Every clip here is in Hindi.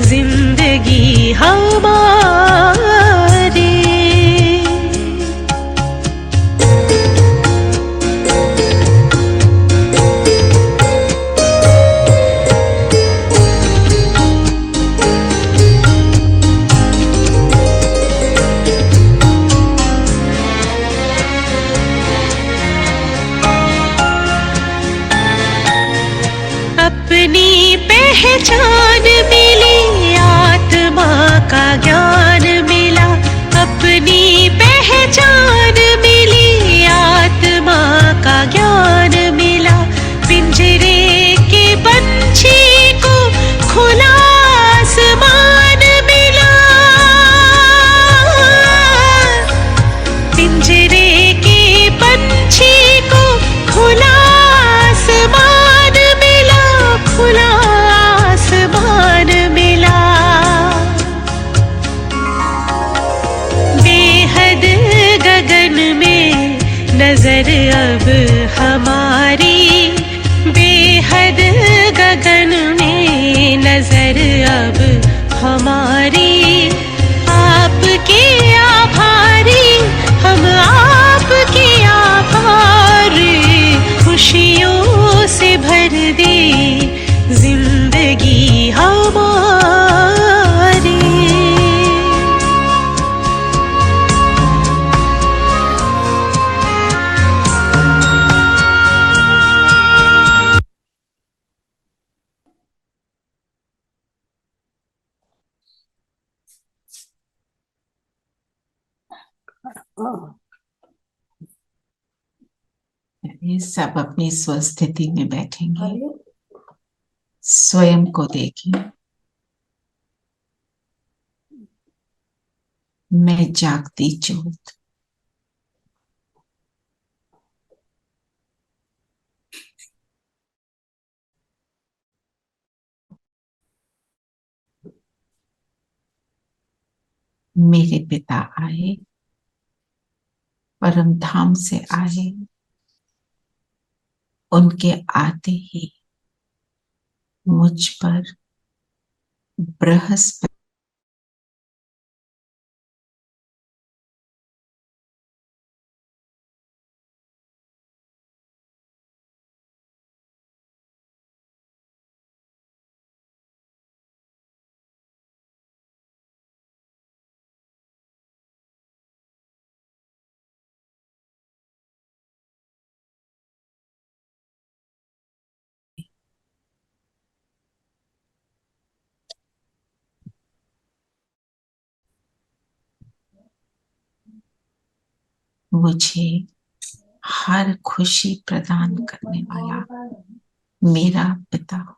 जिंदगी हमारी। अपनी पहचान मिली, आत्मा का ज्ञान मिला। अपनी पहचान मिली, आत्मा का ज्ञान मिला। पिंजरे के पंछी को खुला आसमान मिला। पिंजरे के पंछी को खुला आसमान मिला, खुला आसमान मिला। बेहद गगन में नजर अब हमारी, बेहद गगन में नजर अब हमारी। आपके आभारी, हम आपके आभारी। खुशियों से भर दे जिंदगी हमारी। सब अपनी स्वस्थिति में बैठेंगे, स्वयं को देखें। मैं जागती ज्योत। मेरे पिता आए, परम धाम से आए। उनके आते ही मुझ पर बृहस्पति मुझे हर खुशी प्रदान करने वाला मेरा पिता।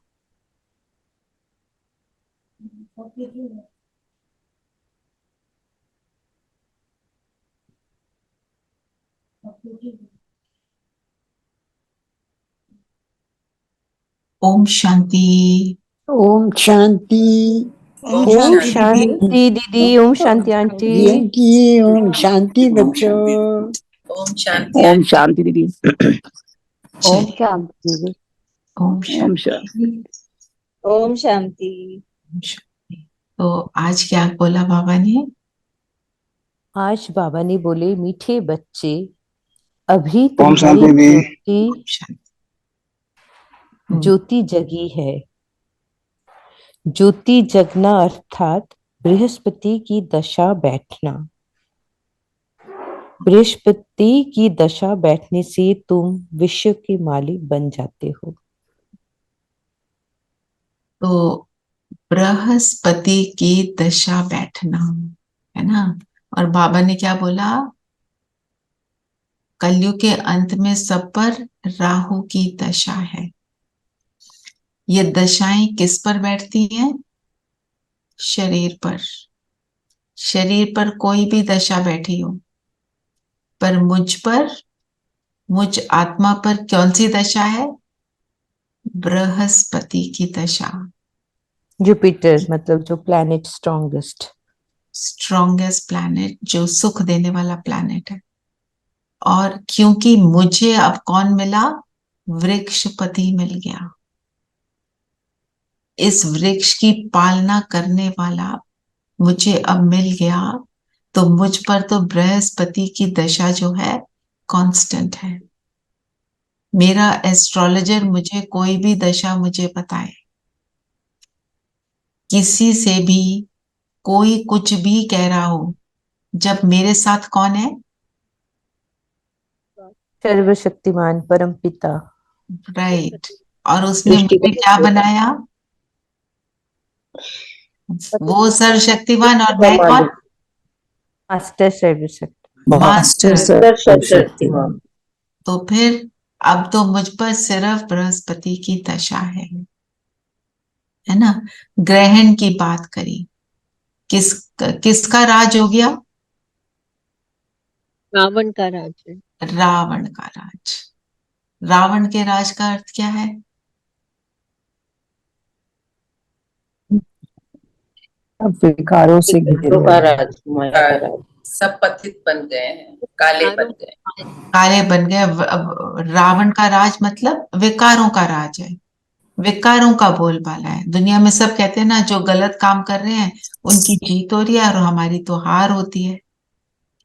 ओम शांति। ओम शांति। ओम शांति दीदी, ओम शांति आंटी। रिंकी ओम शांति बच्चों। ओम शांति। ओम शांति दीदी। ओम शांति दीदी। ओम शांति। ओम शांति। तो आज क्या बोला बाबा ने? आज बाबा ने बोले, मीठे बच्चे, अभी ओम शांति तुम्हारी दी। ज्योति जगी है। ज्योति जगना अर्थात बृहस्पति की दशा बैठना। बृहस्पति की दशा बैठने से तुम विश्व के मालिक बन जाते हो। तो बृहस्पति की दशा बैठना है ना। और बाबा ने क्या बोला? कलयुग के अंत में सब पर राहु की दशा है। ये दशाएं किस पर बैठती हैं? शरीर पर। शरीर पर कोई भी दशा बैठी हो, पर मुझ पर, मुझ आत्मा पर कौन सी दशा है? बृहस्पति की दशा। जुपिटर मतलब जो प्लैनेट स्ट्रॉन्गेस्ट प्लैनेट, जो सुख देने वाला प्लैनेट है। और क्योंकि मुझे अब कौन मिला? वृक्षपति मिल गया। इस वृक्ष की पालना करने वाला मुझे अब मिल गया, तो मुझ पर तो बृहस्पति की दशा जो है कांस्टेंट है। मेरा एस्ट्रोलॉजर मुझे कोई भी दशा मुझे बताए, किसी से भी कोई कुछ भी कह रहा हो, जब मेरे साथ कौन है? सर्वशक्तिमान परम पिता। राइट। और उसने मुझे क्या बनाया? वो सर्वशक्तिमान और मैं कौन? मास्टर सर्वशक्ति। मास्टर। सर्वशक्तिमान। तो फिर अब तो मुझ पर सिर्फ बृहस्पति की दशा है ना। ग्रहण की बात करी, किसका राज हो गया? रावण का राज्य। रावण का राज। रावण के राज का अर्थ क्या है? अब विकारों से घिरे का हुए। राज, माया का राज। सब पतित बन गए हैं, काले बन गए। काले बन गए। अब रावण का राज मतलब विकारों का राज है, विकारों का बोलबाला है। दुनिया में सब कहते हैं ना, जो गलत काम कर रहे हैं उनकी जीत हो रही है और हमारी तो हार होती है,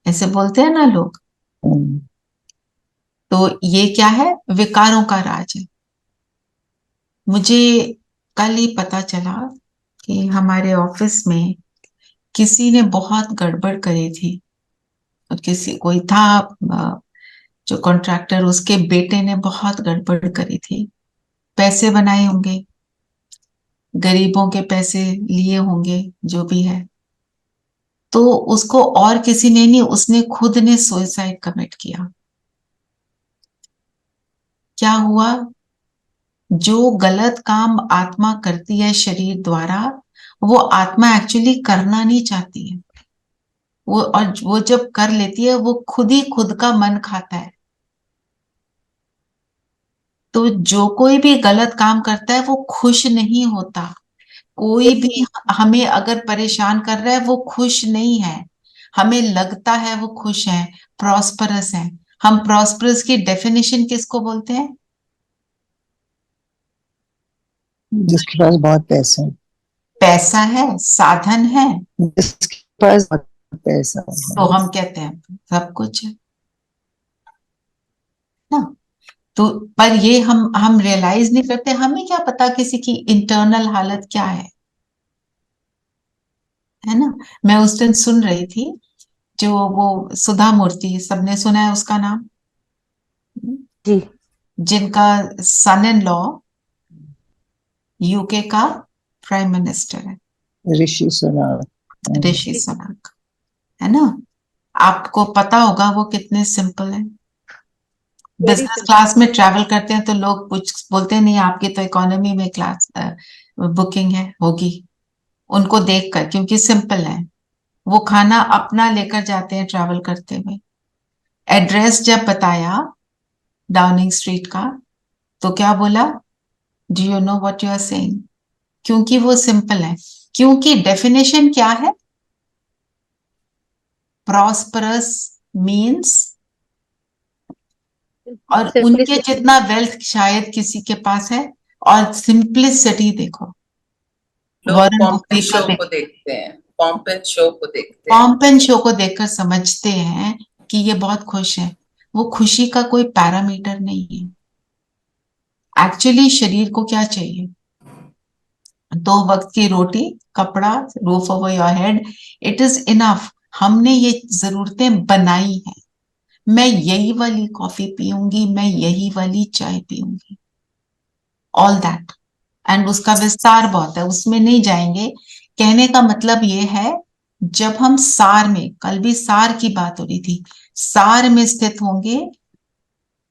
ऐसे बोलते हैं ना लोग। तो ये क्या है? विकारों का राज है। मुझे कल ही पता चला कि हमारे ऑफिस में किसी ने बहुत गड़बड़ करी थी। किसी कोई था जो कॉन्ट्रैक्टर, उसके बेटे ने बहुत गड़बड़ करी थी। पैसे बनाए होंगे, गरीबों के पैसे लिए होंगे, जो भी है। तो उसको और किसी ने नहीं, उसने खुद ने सुसाइड कमिट किया। क्या हुआ? जो गलत काम आत्मा करती है शरीर द्वारा, वो आत्मा एक्चुअली करना नहीं चाहती है। और वो जब कर लेती है, वो खुद ही खुद का मन खाता है। तो जो कोई भी गलत काम करता है वो खुश नहीं होता। कोई भी हमें अगर परेशान कर रहा है, वो खुश नहीं है। हमें लगता है वो खुश है, प्रॉस्परस है। हम प्रॉस्परस की डेफिनेशन किसको बोलते हैं? जिसके पास बहुत पैसा है। पैसा है, साधन है, जिसके पास बहुत पैसा तो है। हम कहते हैं सब कुछ है ना। तो पर ये हम रियलाइज नहीं करते। हमें क्या पता किसी की इंटरनल हालत क्या है ना। मैं उस दिन सुन रही थी, जो वो सुधा मूर्ति, सबने सुना है उसका नाम, जी। जिनका सन इन लॉ यूके का प्राइम मिनिस्टर है, ऋषि सुनक। ऋषि सुनक, है ना। आपको पता होगा वो कितने सिंपल है। बिजनेस क्लास में ट्रैवल करते हैं तो लोग कुछ बोलते हैं, नहीं आपकी तो इकोनॉमी में क्लास बुकिंग है, होगी। उनको देखकर, क्योंकि सिंपल है। वो खाना अपना लेकर जाते हैं ट्रैवल करते हुए। एड्रेस जब बताया डाउनिंग स्ट्रीट का, तो क्या बोला? Do you know what you are saying? क्योंकि वो सिंपल है। क्योंकि डेफिनेशन क्या है? प्रॉस्परस मीन्स, और उनके जितना वेल्थ शायद किसी के पास है। और सिंपलिसिटी देखो, लोग Warren pomp Buffett and show का को देखते हैं, पॉम्प एंड शो को देखते हैं। पॉम्प एंड शो को देखकर समझते हैं कि ये बहुत खुश है। वो खुशी का कोई पैरामीटर नहीं है। एक्चुअली शरीर को क्या चाहिए? 2 वक्त की रोटी, कपड़ा, roof over your head, it is enough. हमने ये जरूरतें बनाई हैं। मैं यही वाली कॉफी पीऊंगी, मैं यही वाली चाय पीऊंगी, ऑल दैट। एंड उसका विस्तार बहुत है, उसमें नहीं जाएंगे। कहने का मतलब ये है, जब हम सार में, कल भी सार की बात हो रही थी, सार में स्थित होंगे,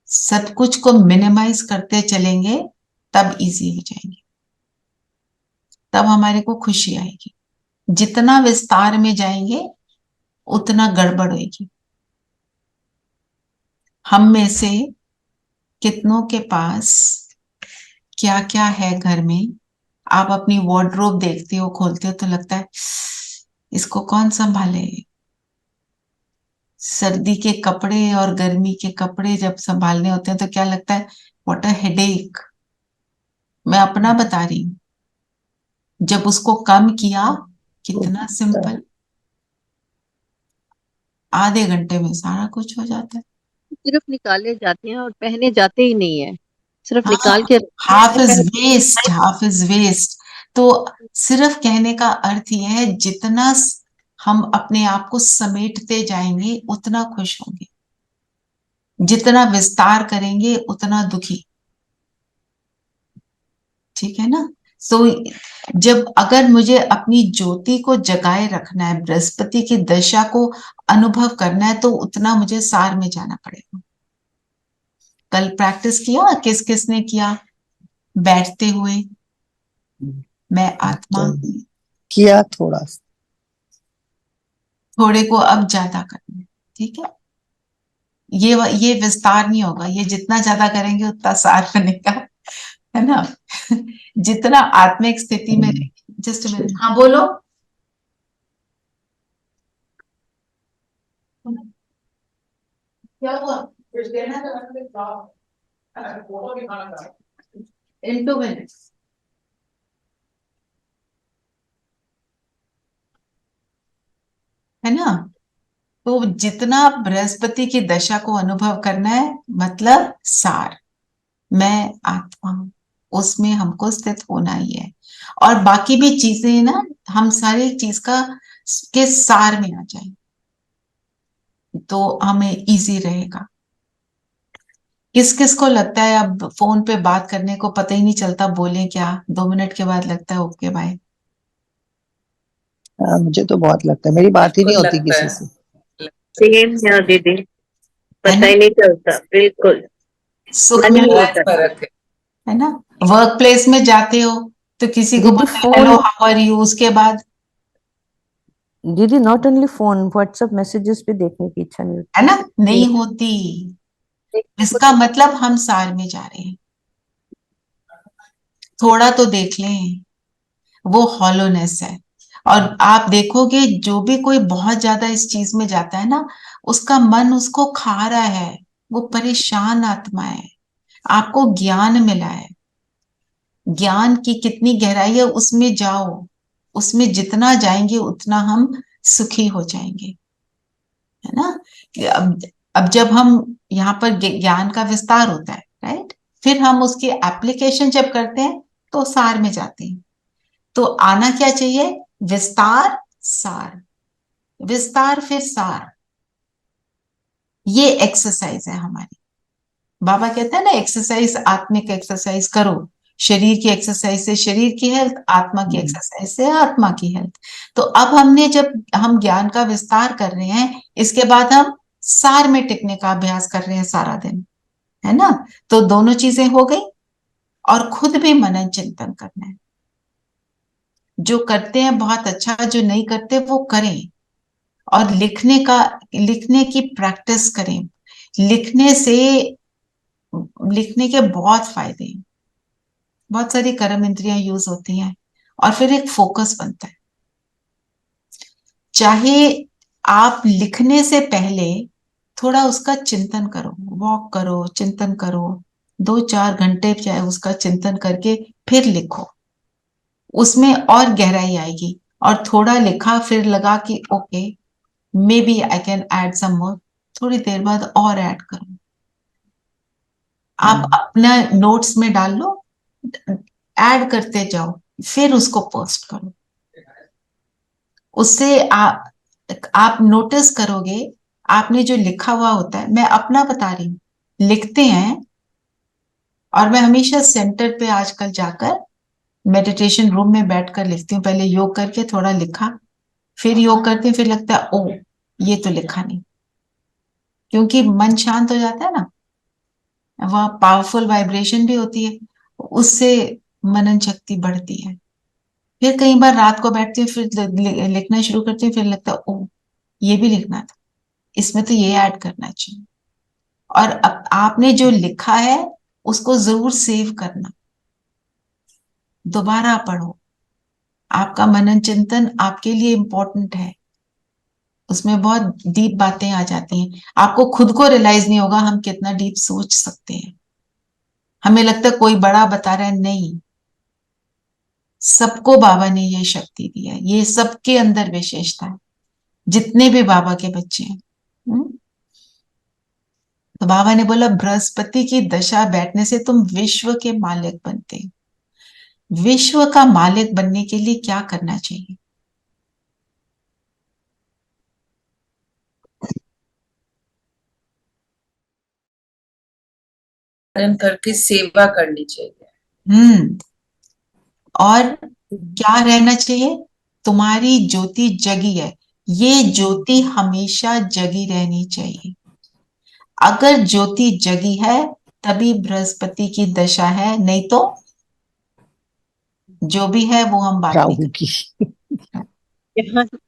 सब कुछ को मिनिमाइज करते चलेंगे, तब इजी हो जाएंगे, तब हमारे को खुशी आएगी। जितना विस्तार में जाएंगे उतना गड़बड़ होगी। हम में से कितनों के पास क्या क्या है घर में? आप अपनी वार्डरोब देखते हो, खोलते हो तो लगता है इसको कौन संभाले। सर्दी के कपड़े और गर्मी के कपड़े जब संभालने होते हैं तो क्या लगता है, व्हाट अ हेडेक। मैं अपना बता रही हूँ। जब उसको कम किया, कितना सिंपल, आधे घंटे में सारा कुछ हो जाता है। सिर्फ निकाले जाते हैं और पहने जाते ही नहीं है, सिर्फ हाँ, निकाल के half is waste, half is waste. तो सिर्फ कहने का अर्थ यह है, जितना हम अपने आप को समेटते जाएंगे उतना खुश होंगे, जितना विस्तार करेंगे उतना दुखी। ठीक है ना? सो जब अगर मुझे अपनी ज्योति को जगाए रखना है, बृहस्पति की दशा को अनुभव करना है, तो उतना मुझे सार में जाना पड़ेगा। कल प्रैक्टिस किया, किस किसने किया? बैठते हुए मैं आत्मा, किया थोड़ा। थोड़े को अब ज्यादा करना है। ठीक है, ये विस्तार नहीं होगा, ये जितना ज्यादा करेंगे उतना सार बनेगा, है ना? जितना आत्मिक स्थिति में। जस्ट मिनट, हाँ बोलो। क्या हुआ? इन 2 minutes। है ना? तो जितना बृहस्पति की दशा को अनुभव करना है, मतलब सार, मैं आत्मा हूं, उसमें हमको स्थित होना ही है। और बाकी भी चीजें ना, हम सारी चीज का के सार में आ जाए तो हमें इजी रहेगा। किस किस को लगता है अब फोन पे बात करने को पता ही नहीं चलता, बोले क्या, 2 मिनट के बाद लगता है ओके बाय? हाँ, मुझे तो बहुत लगता है, मेरी बात ही नहीं बिल्कुल होती लगता किसी है। से। सेम है दीदी, है पता ना? ही नहीं चलता, बिल्कुल सुख मन में ही नहीं बहुत करता। फर्क है। है ना? वर्क प्लेस में जाते हो तो किसी को दीदी बोलते phone, hello how are you, उसके बाद दीदी not only phone, WhatsApp messages भी देखने की इच्छा नहीं होती। है ना, नहीं होती। इसका मतलब हम सार में जा रहे हैं। थोड़ा तो देख लें, वो हॉलोनेस है। और आप देखोगे जो भी कोई बहुत ज्यादा इस चीज में जाता है ना, उसका मन उसको खा रहा है, वो परेशान आत्मा है। आपको ज्ञान मिला है, ज्ञान की कितनी गहराई है उसमें जाओ, उसमें जितना जाएंगे उतना हम सुखी हो जाएंगे। है ना? कि अब जब हम यहाँ पर ज्ञान का विस्तार होता है, राइट, फिर हम उसकी एप्लीकेशन जब करते हैं तो सार में जाते हैं। तो आना क्या चाहिए? विस्तार, सार, विस्तार फिर सार। ये एक्सरसाइज है हमारी। बाबा कहते हैं ना, एक्सरसाइज, आत्मिक एक्सरसाइज करो। शरीर की एक्सरसाइज से शरीर की हेल्थ, आत्मा की एक्सरसाइज से आत्मा की हेल्थ। तो अब हमने, जब हम ज्ञान का विस्तार कर रहे हैं, इसके बाद हम सार में टिकने का अभ्यास कर रहे हैं सारा दिन। है ना? तो दोनों चीजें हो गई। और खुद भी मनन चिंतन करना है। जो करते हैं बहुत अच्छा, जो नहीं करते वो करें। और लिखने की प्रैक्टिस करें। लिखने से, लिखने के बहुत फायदे हैं। बहुत सारी कर्म इंद्रियां यूज होती हैं और फिर एक फोकस बनता है। चाहे आप लिखने से पहले थोड़ा उसका चिंतन करो, वॉक करो, चिंतन करो, 2-4 घंटे चाहे उसका चिंतन करके फिर लिखो, उसमें और गहराई आएगी। और थोड़ा लिखा फिर लगा कि okay, maybe I can add some more, थोड़ी देर बाद और ऐड करो। आप अपना नोट्स में डाल लो, ऐड करते जाओ, फिर उसको पोस्ट करो। उससे आप नोटिस करोगे, आपने जो लिखा हुआ होता है, मैं अपना बता रही हूं, लिखते हैं और मैं हमेशा सेंटर पे आजकल जाकर मेडिटेशन रूम में बैठकर लिखती हूँ। पहले योग करके थोड़ा लिखा, फिर योग करते फिर लगता है ओ ये तो लिखा नहीं, क्योंकि मन शांत हो जाता है ना, वह पावरफुल वाइब्रेशन भी होती है, उससे मनन शक्ति बढ़ती है। फिर कई बार रात को बैठती हूँ, फिर लिखना शुरू करती हूँ, फिर लगता है ओ ये भी लिखना था, इसमें तो ये ऐड करना चाहिए। और अब आपने जो लिखा है उसको जरूर सेव करना, दोबारा पढ़ो। आपका मनन चिंतन आपके लिए इंपॉर्टेंट है, उसमें बहुत डीप बातें आ जाती हैं। आपको खुद को रियलाइज नहीं होगा हम कितना डीप सोच सकते हैं। हमें लगता है कोई बड़ा बता रहा है, नहीं, सबको बाबा ने ये शक्ति दी है, ये सबके अंदर विशेषता है, जितने भी बाबा के बच्चे हैं। तो बाबा ने बोला बृहस्पति की दशा बैठने से तुम विश्व के मालिक बनते हो। विश्व का मालिक बनने के लिए क्या करना चाहिए? करके सेवा करनी चाहिए। और क्या रहना चाहिए? तुम्हारी ज्योति जगी है, ये ज्योति हमेशा जगी रहनी चाहिए। अगर ज्योति जगी है तभी बृहस्पति की दशा है, नहीं तो जो भी है वो हम बात नहीं राहु की। यहाँ है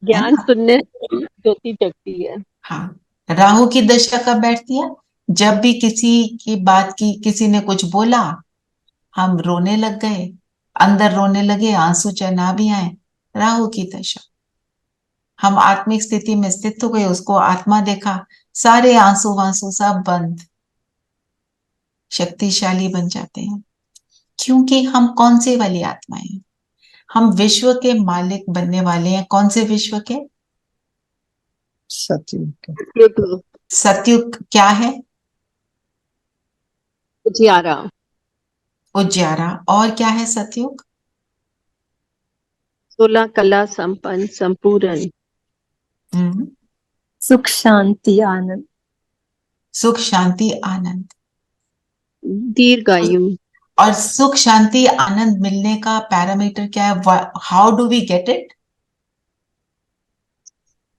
ज्ञान ना? सुनने से ज्योति जगती है। हाँ, राहु की दशा कब बैठती है? जब भी किसी की बात की, किसी ने कुछ बोला, हम रोने लग गए, अंदर रोने लगे, आंसू चाहे ना भी आए, राहु की दशा। हम आत्मिक स्थिति में स्थित हो गए, उसको आत्मा देखा, सारे आंसू वांसू सब बंद, शक्तिशाली बन जाते हैं। क्योंकि हम कौन से वाली आत्माएं हैं? हम विश्व के मालिक बनने वाले हैं। कौन से विश्व के? सतयुग के। सतयुग, सतयुग क्या है? उजियारा, उजियारा। और क्या है सतयुग? 16 कला संपन्न, संपूर्ण, हम्म, सुख शांति आनंद, सुख शांति आनंद। दीर्घायु। और सुख शांति आनंद मिलने का पैरामीटर क्या है? How do we get it?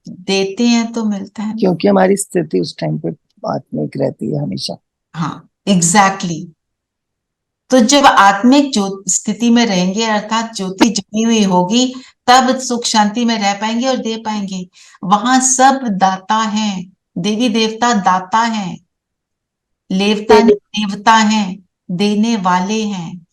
देते हैं तो मिलता है ना? क्योंकि हमारी स्थिति उस टाइम पे आत्मिक रहती है हमेशा। हाँ, एग्जैक्टली। तो जब आत्मिक स्थिति में रहेंगे, अर्थात ज्योति जमी हुई होगी, तब सुख शांति में रह पाएंगे और दे पाएंगे। वहां सब दाता हैं, देवी देवता दाता हैं, लेवता देवता हैं, देने वाले हैं।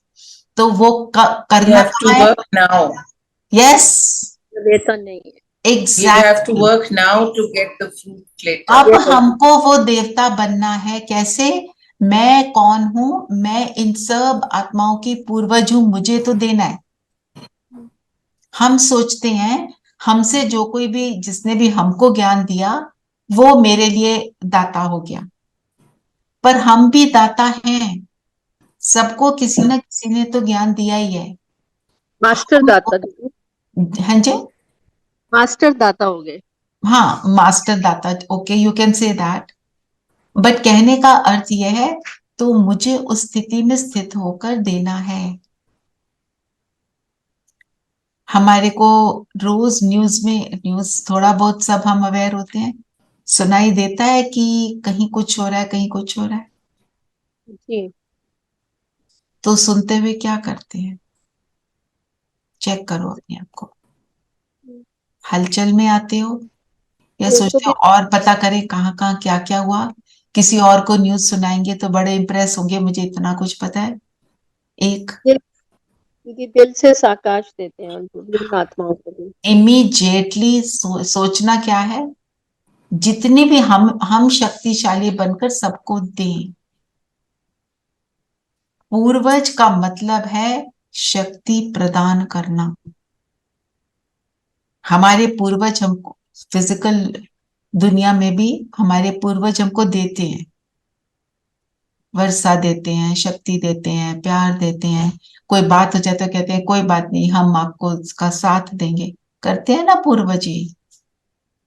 तो वो You करना have to कहाँ है? work now. यस, वेतन नहीं है। You have to exactly. work now to get the fruit later. अब हमको वो देवता बनना है। कैसे? मैं कौन हूं? मैं इन सब आत्माओं की पूर्वज हूं, मुझे तो देना है। हम सोचते हैं हमसे जो कोई भी, जिसने भी हमको ज्ञान दिया, वो मेरे लिए दाता हो गया, पर हम भी दाता हैं। सबको किसी न किसी ने तो ज्ञान दिया ही है। मास्टर दाता, हाँ जी, मास्टर दाता हो गए। हाँ, मास्टर दाता। Okay, you can say that. But कहने का अर्थ यह है, तो मुझे उस स्थिति में स्थित होकर देना है। हमारे को रोज न्यूज थोड़ा बहुत सब हम अवेयर होते हैं, सुनाई देता है कि कहीं कुछ हो रहा है, कहीं कुछ हो रहा है। जी, तो सुनते हुए क्या करते हैं? चेक करो अपने आप को। हलचल में आते हो या सोचते हो और पता करें कहाँ कहाँ क्या क्या हुआ? किसी और को न्यूज सुनाएंगे तो बड़े इंप्रेस होंगे, मुझे इतना कुछ पता है। एक क्योंकि दिल से साकाश देते हैं उनको, विभिन्न आत्माओं को भी। इमीडिएटली सोचना क्या है? जितने भी हम शक्तिशाली बनकर सबको दें। पूर्वज का मतलब है शक्ति प्रदान करना। हमारे पूर्वज हमको फिजिकल दुनिया में भी, हमारे पूर्वज हमको देते हैं, वर्षा देते हैं, शक्ति देते हैं, प्यार देते हैं। कोई बात हो जाए तो कहते हैं कोई बात नहीं, हम आपको उसका साथ देंगे। करते हैं ना पूर्वज ही।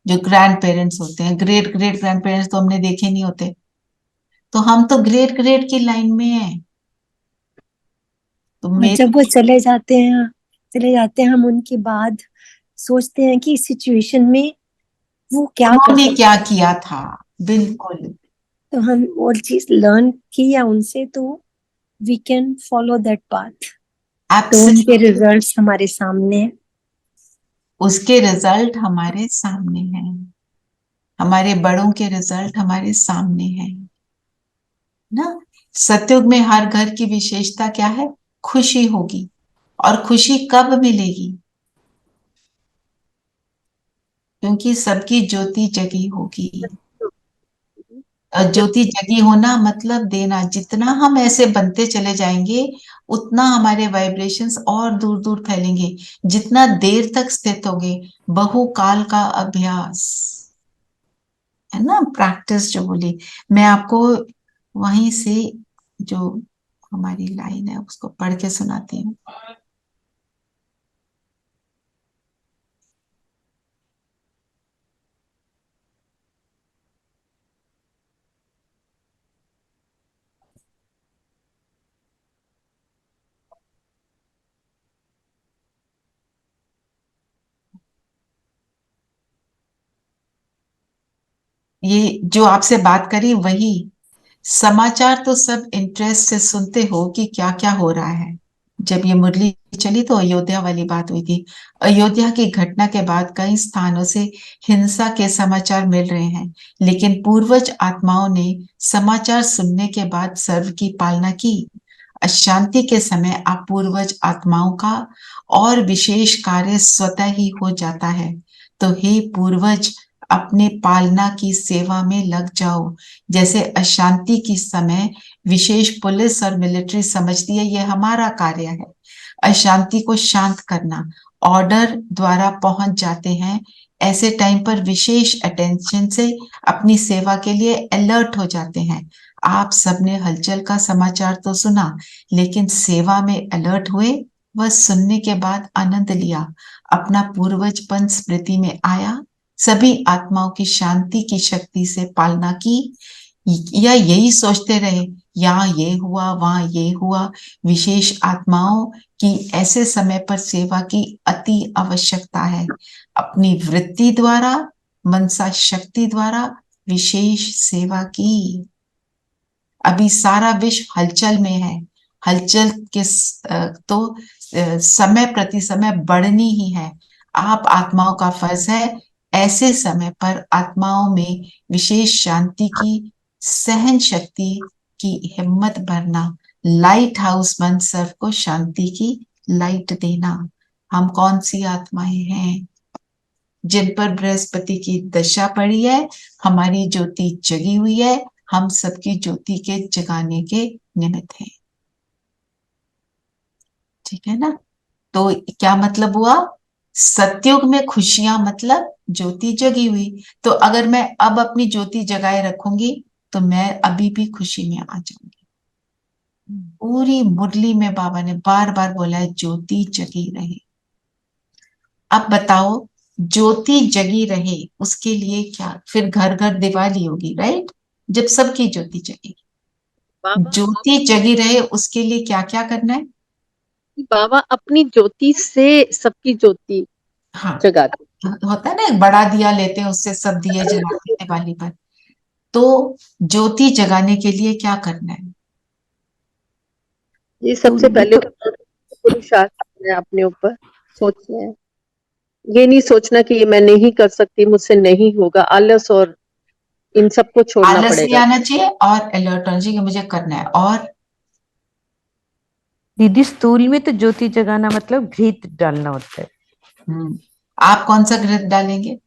जो ग्रैंड पेरेंट्स होते हैं, ग्रेट ग्रेट ग्रैंड पेरेंट्स तो हमने देखे नहीं होते, तो हम तो ग्रेट ग्रेट की लाइन में हैं। तो और जब वो चले जाते हैं हम उनके बाद सोचते हैं कि इस सिचुएशन में वो क्या कर उन्होंने सकते क्या किया था। बिल्कुल, तो हम और चीज लर्न किया उनसे, तो we can follow that path. तो उनके रिजल्ट्स हमारे सामने हैं। उसके रिजल्ट हमारे सामने हैं, हमारे बड़ों के रिजल्ट हमारे सामने हैं ना। सतयुग में हर घर की विशेषता क्या है? खुशी होगी। और खुशी कब मिलेगी? क्योंकि सबकी ज्योति जगी होगी। ज्योति जगी होना मतलब देना। जितना हम ऐसे बनते चले जाएंगे उतना हमारे वाइब्रेशंस और दूर दूर फैलेंगे। जितना देर तक स्थित होंगे, बहुकाल का अभ्यास है ना, प्रैक्टिस जो बोली। मैं आपको वहीं से जो हमारी लाइन है उसको पढ़ के सुनाती हूँ। ये जो आपसे बात करी वही समाचार तो सब इंटरेस्ट से सुनते हो कि क्या क्या हो रहा है। जब ये मुरली चली तो अयोध्या वाली बात हुई थी। अयोध्या की घटना के बाद कई स्थानों से हिंसा के समाचार मिल रहे हैं, लेकिन पूर्वज आत्माओं ने समाचार सुनने के बाद सर्व की पालना की। अशांति के समय आप पूर्वज आत्माओं का और विशेष कार्य स्वतः ही हो जाता है। तो हे पूर्वज, अपने पालना की सेवा में लग जाओ। जैसे अशांति की समय विशेष पुलिस और मिलिट्री समझती है ये हमारा कार्य है अशांति को शांत करना, ऑर्डर द्वारा पहुंच जाते हैं। ऐसे टाइम पर विशेष अटेंशन से अपनी सेवा के लिए अलर्ट हो जाते हैं। आप सबने हलचल का समाचार तो सुना, लेकिन सेवा में अलर्ट हुए, वह सुनने के बाद आनंद लिया, अपना पूर्वजपन स्मृति में आया, सभी आत्माओं की शांति की शक्ति से पालना की, या यही सोचते रहे यहाँ ये हुआ वहां ये हुआ। विशेष आत्माओं की ऐसे समय पर सेवा की अति आवश्यकता है। अपनी वृत्ति द्वारा, मनसा शक्ति द्वारा विशेष सेवा की। अभी सारा विश्व हलचल में है। हलचल के तो समय प्रति समय बढ़नी ही है। आप आत्माओं का फर्ज है ऐसे समय पर आत्माओं में विशेष शांति की, सहन शक्ति की हिम्मत भरना, लाइट हाउस बन सबको शांति की लाइट देना। हम कौन सी आत्माएं हैं जिन पर बृहस्पति की दशा पड़ी है, हमारी ज्योति जगी हुई है, हम सबकी ज्योति के जगाने के निमित्त हैं। ठीक है ना। तो क्या मतलब हुआ, सतयुग में खुशियां मतलब ज्योति जगी हुई। तो अगर मैं अब अपनी ज्योति जगाए रखूंगी तो मैं अभी भी खुशी में आ जाऊंगी। पूरी मुरली में बाबा ने बार बार बोला है ज्योति जगी रहे। अब बताओ, ज्योति जगी रहे उसके लिए क्या, फिर घर घर दिवाली होगी, राइट, जब सबकी ज्योति जगेगी। बाबा ज्योति जगी रहे उसके लिए क्या क्या करना है? बाबा अपनी ज्योति से सबकी ज्योति हाँ, जगाते। होता है ना, एक बड़ा दिया लेते हैं उससे सब दिए जलाते हैं दिवाली पर। तो ज्योति जगाने के लिए क्या करना है? ये सबसे पहले पुरुषार्थ है अपने ऊपर सोचना है। ये नहीं सोचना कि ये मैं नहीं कर सकती, मुझसे नहीं होगा। आलस और इन सबको छोड़ना आलस नहीं पड़ेगा। आना चाहिए और अलर्ट होना चाहिए कि मुझे करना है। और दीदी स्थूल में तो ज्योति जगाना मतलब घृत डालना होता है। आप कौन सा घृत डालेंगे?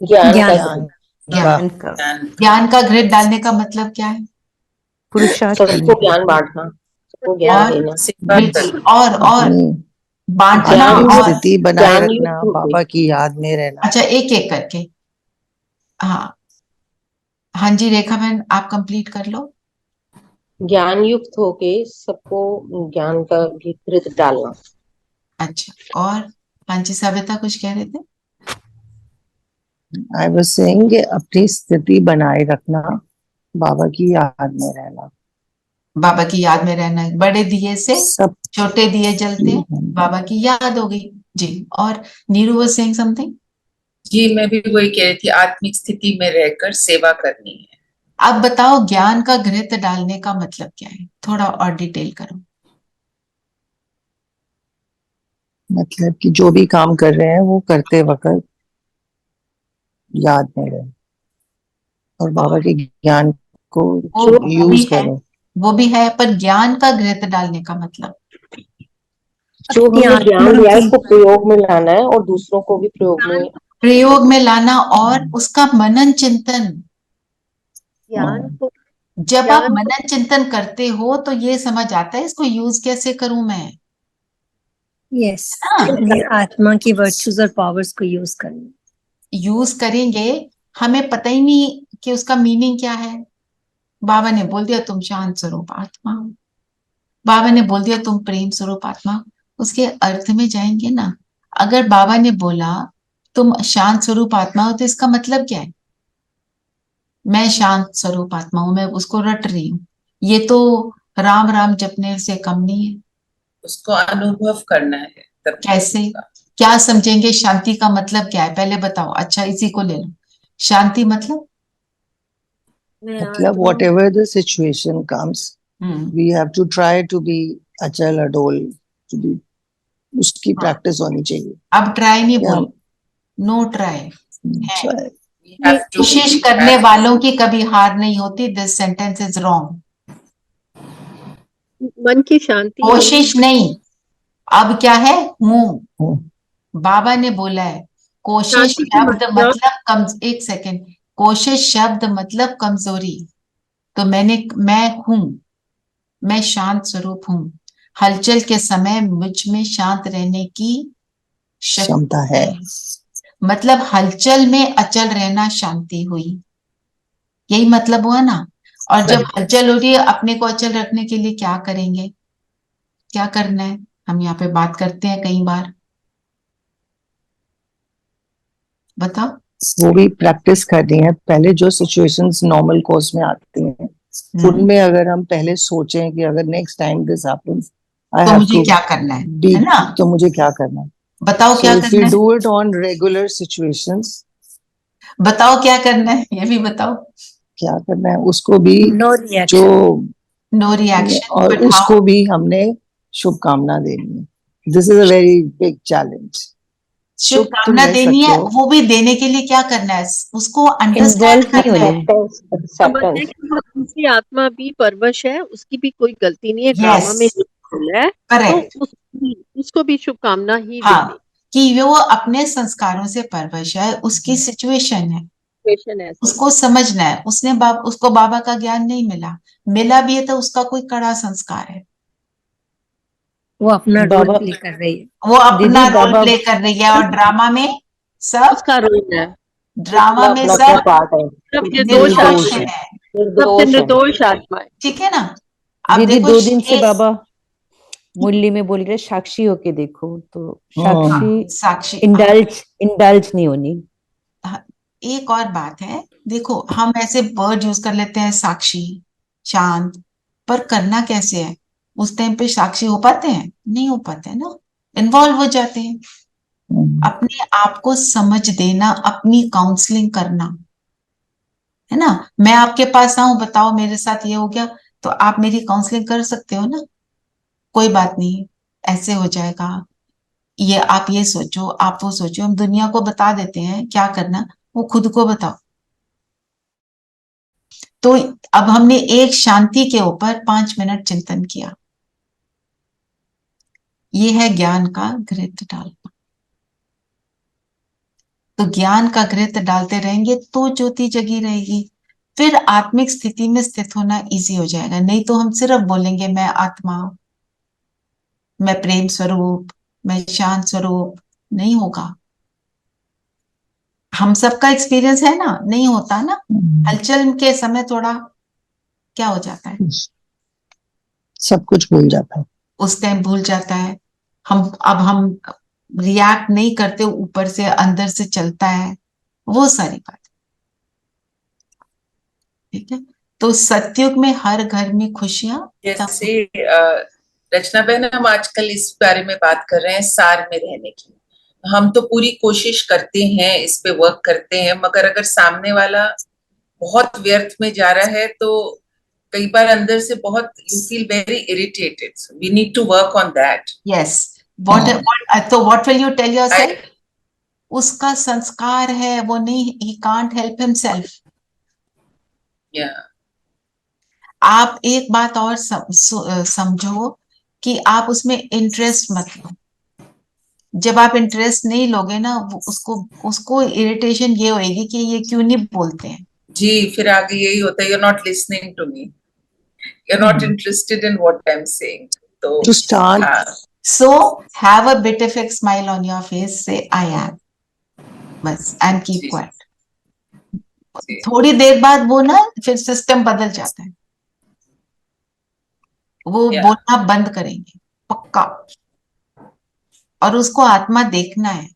ज्ञान ज्ञान। ज्ञान का, ज्ञान का घृत डालने का मतलब क्या है? पुरुषार्थ सबको ज्ञान बांटना, सबको ज्ञान देना, बिल्कुल, और अपनी बांटना आत्मिक और स्थिति बनाए ज्ञान रखना, युक्त होके। बाबा की याद में रहना। अच्छा, एक एक करके। हाँ हाँ जी, रेखा बहन आप कंप्लीट कर लो। ज्ञान युक्त होके सबको ज्ञान का घृत डालना। अच्छा, और हाँ जी सविता कुछ कह रहे थे? आई वाज सेइंग अपनी स्थिति बनाए रखना, बाबा की याद में रहना। बाबा की याद में रहना, बड़े दिए से सब छोटे दिए जलते हैं, बाबा की याद हो गई जी। और नीरू वाज सेइंग समथिंग। जी मैं भी वही कह रही थी, आत्मिक स्थिति में रहकर सेवा करनी है। अब बताओ ज्ञान का घृत डालने का मतलब क्या है, थोड़ा और डिटेल करो। मतलब कि जो भी काम कर रहे हैं वो करते वक्त याद में रहे और बाबा के ज्ञान को यूज करो। वो भी है, पर ज्ञान का घृत डालने का मतलब? जो हमें ज्ञान दिया है उसको प्रयोग में लाना है और दूसरों को भी प्रयोग में लाना और उसका मनन चिंतन। ज्ञान को जब आप ज्ञान को मनन चिंतन करते हो तो ये समझ आता है इसको यूज कैसे करूं मैं। यस, हाँ, अपनी आत्मा की वर्चूज और पावर्स को यूज करना। यूज करेंगे, हमें पता ही नहीं कि उसका मीनिंग क्या है। बाबा ने बोल दिया तुम शांत स्वरूप आत्मा हो, बाबा ने बोल दिया तुम प्रेम स्वरूप आत्मा हो, उसके अर्थ में जाएंगे ना। अगर बाबा ने बोला तुम शांत स्वरूप आत्मा हो तो इसका मतलब क्या है? मैं शांत स्वरूप आत्मा हूं, मैं उसको रट रही हूँ। ये तो राम राम जपने से कम नहीं है। उसको अनुभव करना है तब कैसे, होगा। क्या समझेंगे? शांति का मतलब क्या है पहले बताओ। अच्छा इसी को ले लो, शांति मतलब मतलब whatever the situation comes, we have to try to be अचल अडोल, to be उसकी प्रैक्टिस होनी चाहिए। अब ट्राई नहीं क्या? बोल, know try. try। We have to कोशिश करने वालों की कभी हार नहीं होती। This sentence is wrong. मन की शांति कोशिश नहीं, अब क्या है? हूं। बाबा ने बोला है कोशिश शांति का शब्द मतलब मतलब कम, एक सेकेंड, कोशिश शब्द मतलब कमजोरी। तो मैं हूं, मैं शांत स्वरूप हूं। हलचल के समय मुझ में शांत रहने की क्षमता है। मतलब हलचल में अचल रहना शांति हुई, यही मतलब हुआ ना। और जब हलचल हो रही है, अपने को अचल रखने के लिए क्या करेंगे? क्या करना है? हम यहाँ पे बात करते हैं कई बार, बताओ। वो भी प्रैक्टिस करनी है। पहले जो सिचुएशंस नॉर्मल कोर्स में आती हैं उनमें अगर हम पहले सोचें कि अगर next time this happens I तो हैव मुझे टू क्या करना है ना? तो मुझे क्या करना है? बताओ क्या if we करना है? do it on regular situations, बताओ क्या करना है, ये भी बताओ। क्या करना है उसको भी नो जो रिएक्शन, नो रिएक्शन, और उसको भी हमने शुभकामना देनी है। This is a very big challenge. शुभकामना देनी है, वो भी देने के लिए क्या करना है? उसको अंडरस्टैंड इन्वॉल्व नहीं करना है। होने। समझने कि वो दूसरी आत्मा भी परवश है, उसकी भी कोई गलती नहीं है, ड्रामा में शामिल है, तो करेक्ट। उसको भी शुभकामना ही हाँ, देनी। कि वो अपने संस्कारों से परवश है, उसकी सिचुएशन है, ऐसे उसको समझना है। उसको बाबा का ज्ञान नहीं मिला, मिला भी है तो उसका कोई कड़ा संस्कार है। वो अपना रोल बाबा प्ले कर रही है, वो अपना दीदी रोल बाबा प्ले कर रही है, और ड्रामा में सब, उसका रोल है, ड्रामा में अपना सब पार्ट है, सब निर्दोष निर्दोष है। सबसे निर्दोष आत्मा है। ठीक है ना? अब दीदी देखो 2 दिन से बाबा मुरली में बोल रहे साक्षी होके देखो, तो साक्षी साक्षी इंडल्ज नहीं होनी। एक और बात है, देखो हम ऐसे वर्ड यूज कर लेते हैं साक्षी, शांत, पर करना कैसे है? उस टाइम पे साक्षी हो पाते हैं? नहीं हो पाते हैं ना, इन्वॉल्व हो जाते हैं। अपने आप को समझ देना, अपनी काउंसलिंग करना, है ना। मैं आपके पास आऊं, बताओ मेरे साथ ये हो गया, तो आप मेरी काउंसलिंग कर सकते हो ना, कोई बात नहीं, ऐसे हो जाएगा, ये आप ये सोचो, आप वो सोचो। हम दुनिया को बता देते हैं क्या करना, वो खुद को बताओ। तो अब हमने एक शांति के ऊपर 5 मिनट चिंतन किया, ये है ज्ञान का घृत डालना। तो ज्ञान का घृत डालते रहेंगे तो ज्योति जगी रहेगी, फिर आत्मिक स्थिति में स्थित होना इजी हो जाएगा। नहीं तो हम सिर्फ बोलेंगे मैं आत्मा, मैं प्रेम स्वरूप, मैं शांत स्वरूप, नहीं होगा। हम सबका एक्सपीरियंस है ना, नहीं होता ना। हलचल के समय थोड़ा क्या हो जाता है, सब कुछ भूल जाता है, उस टाइम भूल जाता है। हम रिएक्ट नहीं करते, ऊपर से अंदर से चलता है, वो सारी बात। ठीक है, तो सतयुग में हर घर में खुशियां। जैसे रचना बहन, हम आजकल इस बारे में बात कर रहे हैं सार में रहने की। हम तो पूरी कोशिश करते हैं, इस पे वर्क करते हैं, मगर अगर सामने वाला बहुत व्यर्थ में जा रहा है तो कई बार अंदर से बहुत you feel very irritated. We need to work on that. Yes, तो what will you tell yourself? उसका संस्कार है, वो नहीं, ही कांट हेल्प हिमसेल्फ। आप एक बात और समझो कि आप उसमें इंटरेस्ट मत लो। जब आप इंटरेस्ट नहीं लोगे ना, उसको इरिटेशन ये होएगी कि ये क्यों नहीं बोलते हैं, जी, फिर आगे यही होता है, you're not listening to me, you're not interested in what I'm saying. तो To start, हाँ, So have a bit of a smile on your face, say I am, बस, and keep जी, quiet. जी, थोड़ी देर बाद वो ना फिर सिस्टम बदल जाता है, वो या, बोलना बंद करेंगे पक्का। और उसको आत्मा देखना है,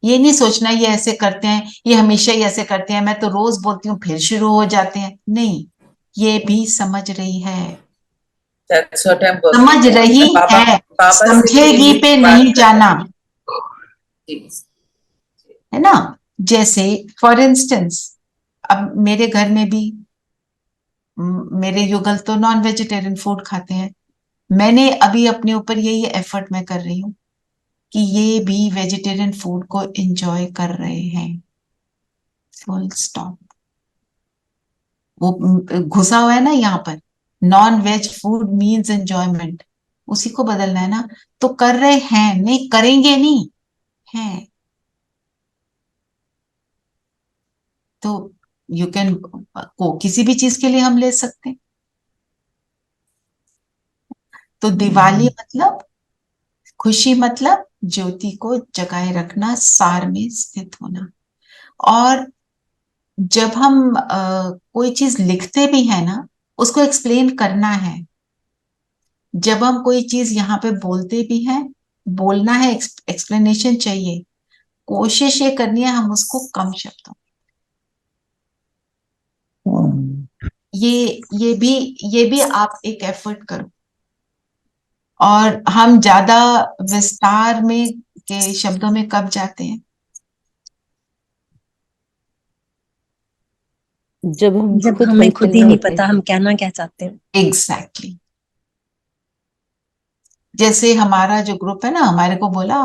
ये नहीं सोचना ये ऐसे करते हैं, ये हमेशा ही ऐसे करते हैं, मैं तो रोज बोलती हूँ फिर शुरू हो जाते हैं। नहीं, ये भी समझ रही है, that's what I'm working समझ on. रही बाबा है, बाबा से समझेगी यही पे बात नहीं कर जाना, जी, है ना। जैसे फॉर इंस्टेंस, अब मेरे घर में भी मेरे युगल तो नॉन वेजिटेरियन फूड खाते हैं। मैंने अभी अपने ऊपर यही एफर्ट मैं कर रही हूँ कि ये भी वेजिटेरियन फूड को एंजॉय कर रहे हैं, फुल स्टॉप। वो घुसा हुआ है ना यहाँ पर, non veg food means enjoyment, उसी को बदलना है ना। तो कर रहे हैं, नहीं करेंगे नहीं, हैं। तो यू कैन को किसी भी चीज के लिए हम ले सकते हैं। तो दिवाली मतलब खुशी, मतलब ज्योति को जगाए रखना, सार में स्थित होना। और जब हम कोई चीज लिखते भी है ना, उसको एक्सप्लेन करना है। जब हम कोई चीज यहाँ पे बोलते भी हैं, बोलना है, एक्सप्लेनेशन चाहिए, कोशिश ये करनी है हम उसको कम शब्दों, ये भी आप एक एफर्ट करो। और हम ज्यादा विस्तार में के शब्दों में कब जाते हैं? जब हम जब खुद हमें हलचल खुद ही में नहीं होते पता हैं। हम कहना क्या चाहते हैं। एग्जैक्टली जैसे हमारा जो ग्रुप है ना, हमारे को बोला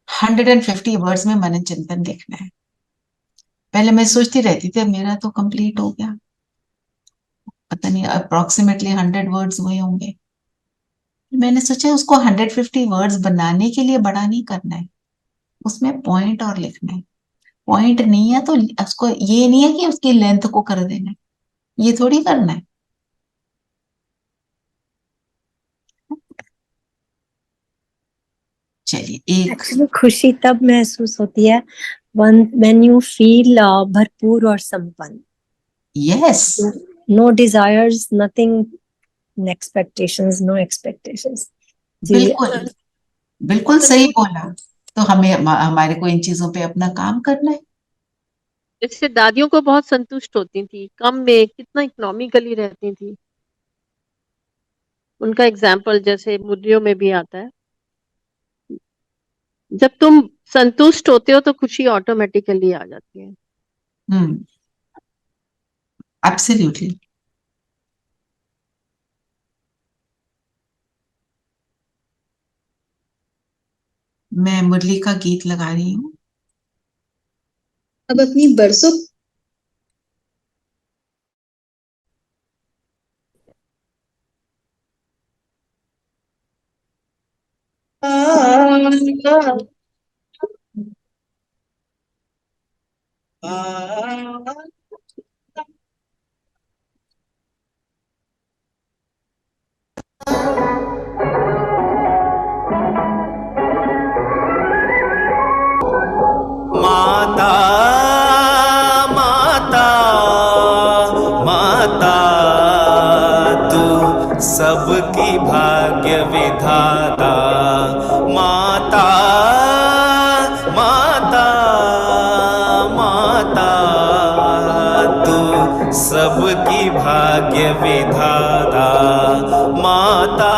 150 वर्ड्स में मनन चिंतन लिखना है। पहले मैं सोचती रहती थी, मेरा तो कंप्लीट हो गया, पता नहीं अप्रोक्सीमेटली 100 वर्ड्स हुए होंगे। मैंने सोचा उसको 150 वर्ड्स बनाने के लिए बड़ा नहीं करना है, उसमें पॉइंट और लिखना है। पॉइंट नहीं है तो उसको, ये नहीं है कि उसकी लेंथ को कर देना है, ये थोड़ी करना है। चलिए एक एक्चुअली खुशी तब महसूस होती है when you feel भरपूर और संपन्न। Yes, No desires, nothing, expectations, no expectations। जी बिल्कुल बिल्कुल सही बोला। तो हमें हमारे को इन चीजों पे अपना काम करना है। जैसे दादियों को बहुत संतुष्ट होती थी, कम में कितना इकोनॉमिकली रहती थी। उनका एग्जाम्पल जैसे मुद्रियों में भी आता है, जब तुम संतुष्ट होते हो तो खुशी ऑटोमेटिकली आ जाती है। एब्सोल्युटली। मैं मुरली का गीत लगा रही हूँ। अब अपनी बरसों माता माता माता तू सबकी भाग्य विधाता। माता माता माता तू सबकी भाग्य विधाता। माता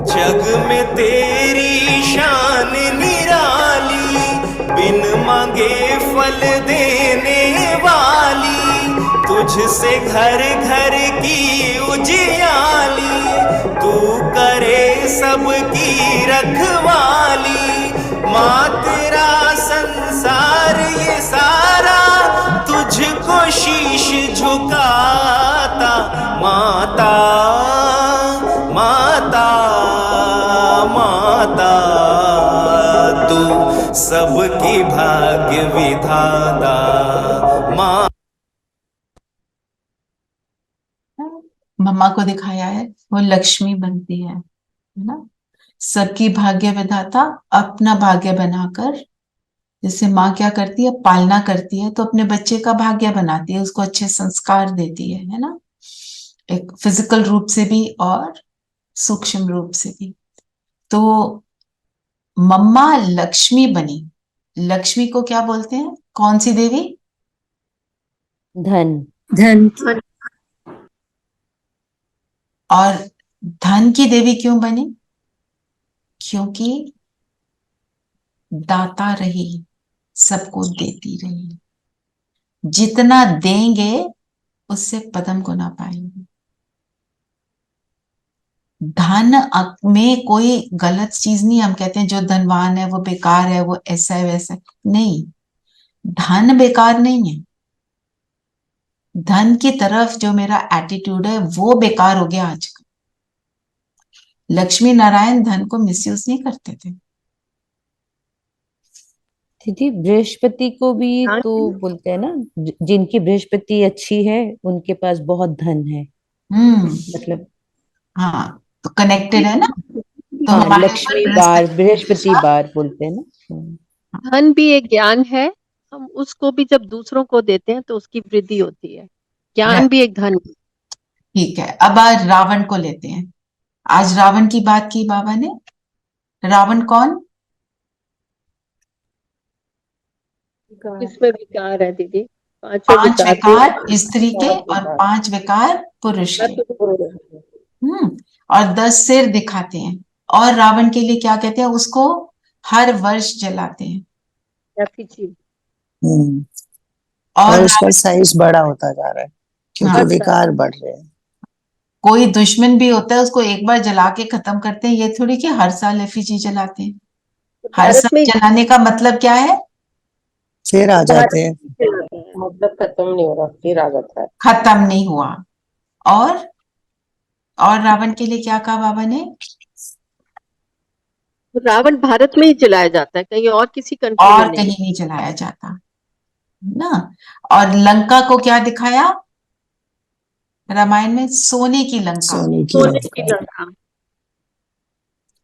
जग में तेरी शान निराली, बिन मांगे फल देने वाली, तुझसे घर घर की उजियाली, तू करे सबकी रखवाली। माँ तेरा संसार ये सारा तुझको शीश झुकाता। माता माता माता, तू सबकी भाग्य विधाता। माँ मम्मा को दिखाया है, वो लक्ष्मी बनती है ना, सबकी भाग्य विधाता। अपना भाग्य बनाकर, जैसे माँ क्या करती है, पालना करती है, तो अपने बच्चे का भाग्य बनाती है, उसको अच्छे संस्कार देती है ना, एक फिजिकल रूप से भी और सूक्ष्म रूप से भी। तो मम्मा लक्ष्मी बनी। लक्ष्मी को क्या बोलते हैं, कौन सी देवी? धन। धन। और धन की देवी क्यों बनी? क्योंकि दाता रही, सबको देती रही। जितना देंगे उससे पदम गुना पाएंगे। धन में कोई गलत चीज नहीं। हम कहते हैं जो धनवान है वो बेकार है, वो ऐसा है वैसा है, नहीं, धन बेकार नहीं है। धन की तरफ जो मेरा एटीट्यूड है वो बेकार हो गया आजकल। लक्ष्मी नारायण धन को मिसयूज नहीं करते थे। दीदी बृहस्पति को भी तो बोलते हैं ना, जिनकी बृहस्पति अच्छी है उनके पास बहुत धन है। मतलब हाँ, तो कनेक्टेड है ना। तो हाँ, हमारे लक्ष्मी बार, बृहस्पति बार बोलते हैं ना। धन भी एक ज्ञान है, हम उसको भी जब दूसरों को देते हैं तो उसकी वृद्धि होती है। ज्ञान भी एक धन है। ठीक है, अब आज रावण को लेते हैं। आज रावण की बात की बाबा ने। रावण कौन? किसमें विकार है दीदी? पांच विकार स्त्री के और 5 विकार पुरुष के। और 10 सिर दिखाते हैं। और रावण के लिए क्या कहते हैं, उसको हर वर्ष जलाते हैं। और उसका साइज बड़ा होता जा रहा है क्योंकि विकार बढ़ रहे हैं। कोई दुश्मन भी होता है उसको एक बार जला के खत्म करते हैं, ये थोड़ी कि हर साल एफिजी जलाते हैं। हर साल जलाने का मतलब क्या है? फिर आ जाते हैं, मतलब खत्म नहीं हो रहा, फिर आ जाता है। खत्म नहीं हुआ। और रावण के लिए क्या कहा बाबा ने? रावण भारत में ही जलाया जाता है, कहीं और किसी कंट्री में और कहीं नहीं जलाया जाता ना। और लंका को क्या दिखाया रामायण में? सोने की लंका। सोने की लंका।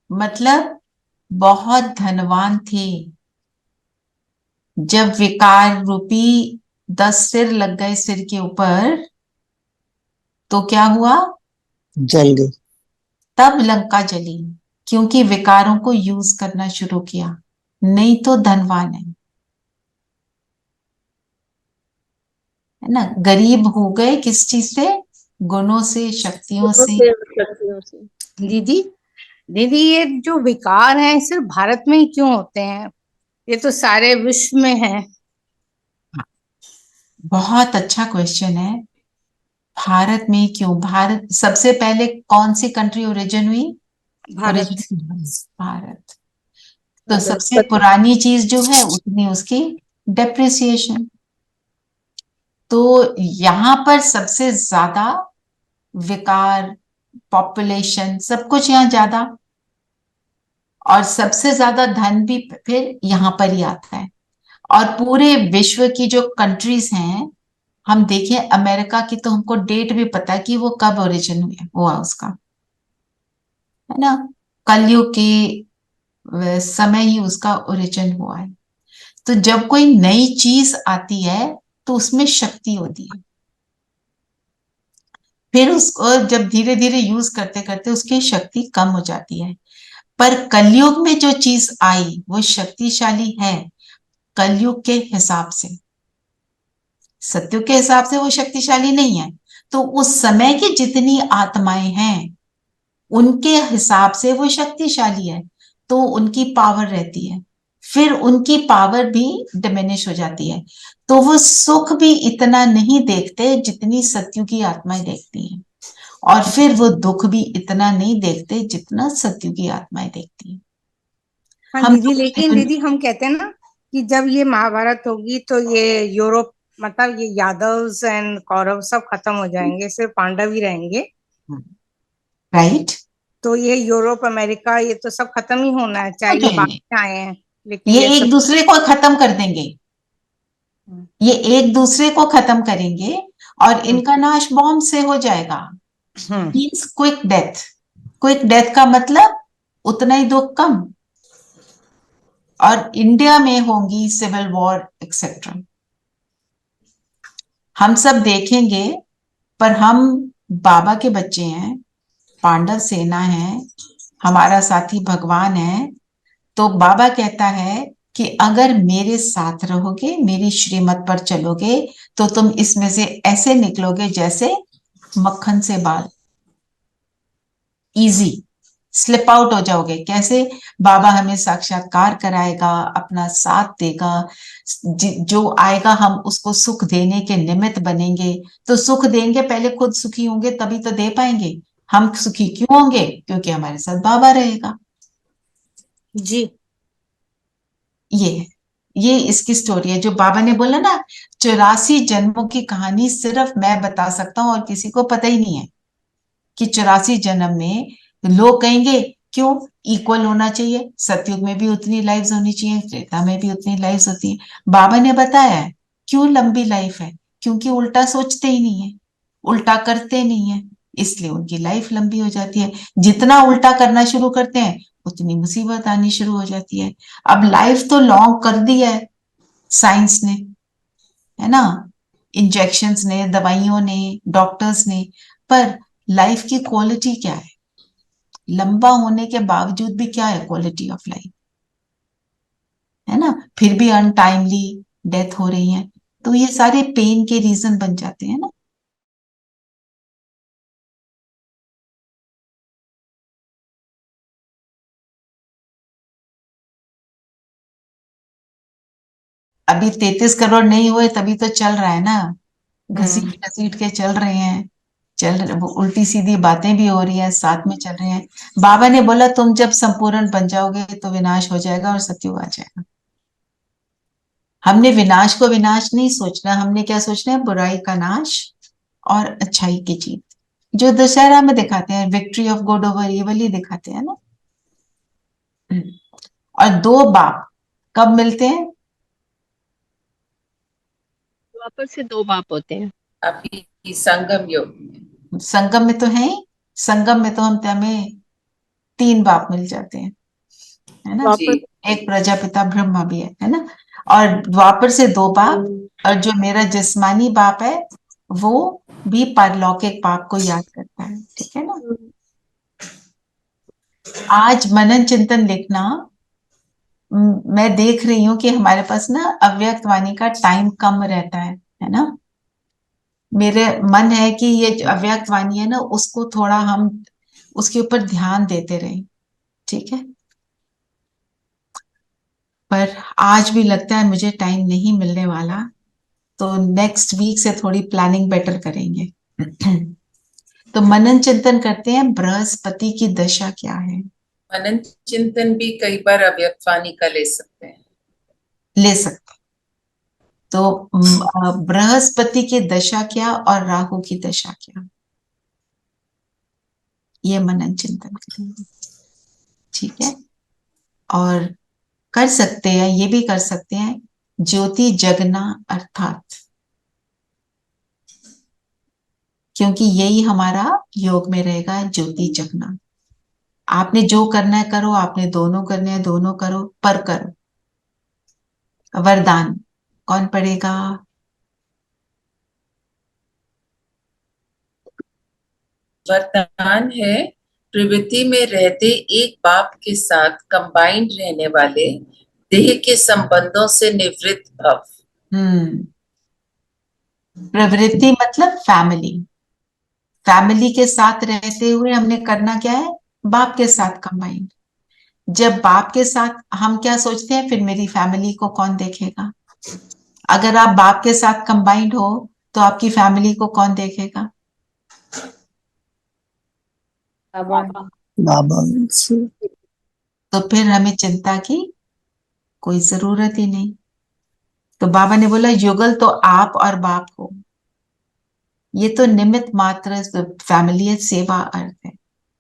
मतलब बहुत धनवान थे। जब विकार रूपी 10 सिर लग गए सिर के ऊपर तो क्या हुआ? जल गई। तब लंका जली, क्योंकि विकारों को यूज करना शुरू किया। नहीं तो धनवान है ना। गरीब हो गए किस चीज से? गुणों से, शक्तियों से। दीदी दीदी ये जो विकार हैं सिर्फ भारत में ही क्यों होते हैं? ये तो सारे विश्व में है। बहुत अच्छा क्वेश्चन है। भारत में क्यों? भारत सबसे पहले कौन सी कंट्री ओरिजिन हुई? भारत। तो सबसे पुरानी चीज जो है उतनी उसकी डेप्रिसिएशन। तो यहाँ पर सबसे ज्यादा विकार, पॉपुलेशन, सब कुछ यहाँ ज्यादा, और सबसे ज्यादा धन भी फिर यहाँ पर ही आता है। और पूरे विश्व की जो कंट्रीज हैं, हम देखें अमेरिका की तो हमको डेट भी पता है कि वो कब ओरिजिन हुआ उसका, है ना। कलयुग के समय ही उसका ओरिजिन हुआ है। तो जब कोई नई चीज आती है तो उसमें शक्ति होती है। फिर उसको जब धीरे धीरे यूज करते करते उसकी शक्ति कम हो जाती है। पर कलयुग में जो चीज आई वो शक्तिशाली है कलयुग के हिसाब से। सत्युग के हिसाब से वो शक्तिशाली नहीं है। तो उस समय की जितनी आत्माएं हैं उनके हिसाब से वो शक्तिशाली है, तो उनकी पावर रहती है। फिर उनकी पावर भी डिमिनिश हो जाती है। तो वो सुख भी इतना नहीं देखते जितनी सत्युगी आत्माएं देखती हैं, और फिर वो दुख भी इतना नहीं देखते जितना सत्युगी आत्माएं देखती हैं। हाँ हम दीदी, लेकिन दीदी हम कहते हैं ना कि जब ये महाभारत होगी तो ये यूरोप, मतलब ये यादव्स एंड कौरव सब खत्म हो जाएंगे, सिर्फ पांडव ही रहेंगे। राइट, तो ये यूरोप अमेरिका ये तो सब खत्म ही होना है, चाहे ये बाद में आए हैं, लेकिन ये ये एक सब दूसरे को खत्म कर देंगे, ये एक दूसरे को खत्म करेंगे और इनका नाश बॉम्ब से हो जाएगा। Means quick death. Quick death का मतलब उतना ही दुख कम, और इंडिया में होंगी सिविल वॉर एक्सेट्रा। हम सब देखेंगे, पर हम बाबा के बच्चे हैं, पांडव सेना है, हमारा साथी भगवान है। तो बाबा कहता है कि अगर मेरे साथ रहोगे, मेरी श्रीमत पर चलोगे, तो तुम इसमें से ऐसे निकलोगे जैसे मक्खन से बाल, इजी स्लिप आउट हो जाओगे। कैसे? बाबा हमें साक्षात्कार कराएगा, अपना साथ देगा, जो आएगा हम उसको सुख देने के निमित्त बनेंगे। तो सुख देंगे, पहले खुद सुखी होंगे तभी तो दे पाएंगे। हम सुखी क्यों होंगे? क्योंकि हमारे साथ बाबा रहेगा जी। ये इसकी स्टोरी है। जो बाबा ने बोला ना, 84 जन्मों की कहानी सिर्फ मैं बता सकता हूं, और किसी को पता ही नहीं है कि 84 जन्म में लोग कहेंगे क्यों इक्वल होना चाहिए, सतयुग में भी उतनी लाइफ्स होनी चाहिए, त्रेता में भी उतनी लाइफ्स होती है। बाबा ने बताया है क्यों लंबी लाइफ है, क्योंकि उल्टा सोचते ही नहीं है, उल्टा करते नहीं है, इसलिए उनकी लाइफ लंबी हो जाती है। जितना उल्टा करना शुरू करते हैं उतनी मुसीबत आनी शुरू हो जाती है। अब लाइफ तो लॉन्ग कर दी है साइंस ने, है ना, इंजेक्शंस ने, दवाइयों ने, डॉक्टर्स ने, पर लाइफ की क्वालिटी क्या है? लंबा होने के बावजूद भी क्या है क्वालिटी ऑफ लाइफ, है ना? फिर भी अनटाइमली डेथ हो रही है। तो ये सारे पेन के रीजन बन जाते हैं ना। अभी 33 करोड़ नहीं हुए तभी तो चल रहा है ना, घसीट घसीट के चल रहे हैं, वो उल्टी सीधी बातें भी हो रही है, साथ में चल रहे हैं। बाबा ने बोला तुम जब संपूर्ण बन जाओगे तो विनाश हो जाएगा और सतयुग आ जाएगा। हमने विनाश को विनाश नहीं सोचना, हमने क्या सोचना है? बुराई का नाश और अच्छाई की जीत, जो दशहरा में दिखाते हैं, victory of good over evil दिखाते हैं ना। और दो बाप कब मिलते हैं? वापस से दो बाप होते हैं अभी संगम योग में। संगम में तो है ही, संगम में तो हमें 3 बाप मिल जाते हैं, है ना? एक प्रजापिता ब्रह्मा भी है ना? और द्वापर से 2 बाप, और जो मेरा जिस्मानी बाप है वो भी पारलौकिक बाप को याद करता है, ठीक है ना? आज मनन चिंतन लिखना, मैं देख रही हूँ कि हमारे पास ना अव्यक्त वाणी का टाइम कम रहता है ना? मेरे मन है कि ये जो अव्यक्त वाणी है ना, उसको थोड़ा हम उसके ऊपर ध्यान देते रहे, ठीक है? पर आज भी लगता है मुझे टाइम नहीं मिलने वाला, तो नेक्स्ट वीक से थोड़ी प्लानिंग बेटर करेंगे। तो मनन चिंतन करते हैं, बृहस्पति की दशा क्या है? मनन चिंतन भी कई बार अव्यक्त वाणी का ले सकते हैं, ले सकते। तो बृहस्पति की दशा क्या और राहु की दशा क्या, ये मनन चिंतन करेंगे, ठीक है? और कर सकते हैं, ये भी कर सकते हैं, ज्योति जगना, अर्थात क्योंकि यही हमारा योग में रहेगा, ज्योति जगना। आपने जो करना है करो, आपने दोनों करने हैं दोनों करो, पर करो। वरदान कौन पढ़ेगा? वरदान है, प्रवृत्ति में रहते एक बाप के साथ कंबाइंड रहने वाले देह के संबंधों से निवृत्त भव। प्रवृत्ति मतलब फैमिली, फैमिली के साथ रहते हुए हमने करना क्या है? बाप के साथ कंबाइंड। जब बाप के साथ हम क्या सोचते हैं, फिर मेरी फैमिली को कौन देखेगा? अगर आप बाप के साथ कंबाइंड हो तो आपकी फैमिली को कौन देखेगा? बाबा। तो फिर हमें चिंता की कोई जरूरत ही नहीं। तो बाबा ने बोला युगल तो आप और बाप हो, ये तो निमित्त मात्र फैमिली है, सेवा अर्थ है,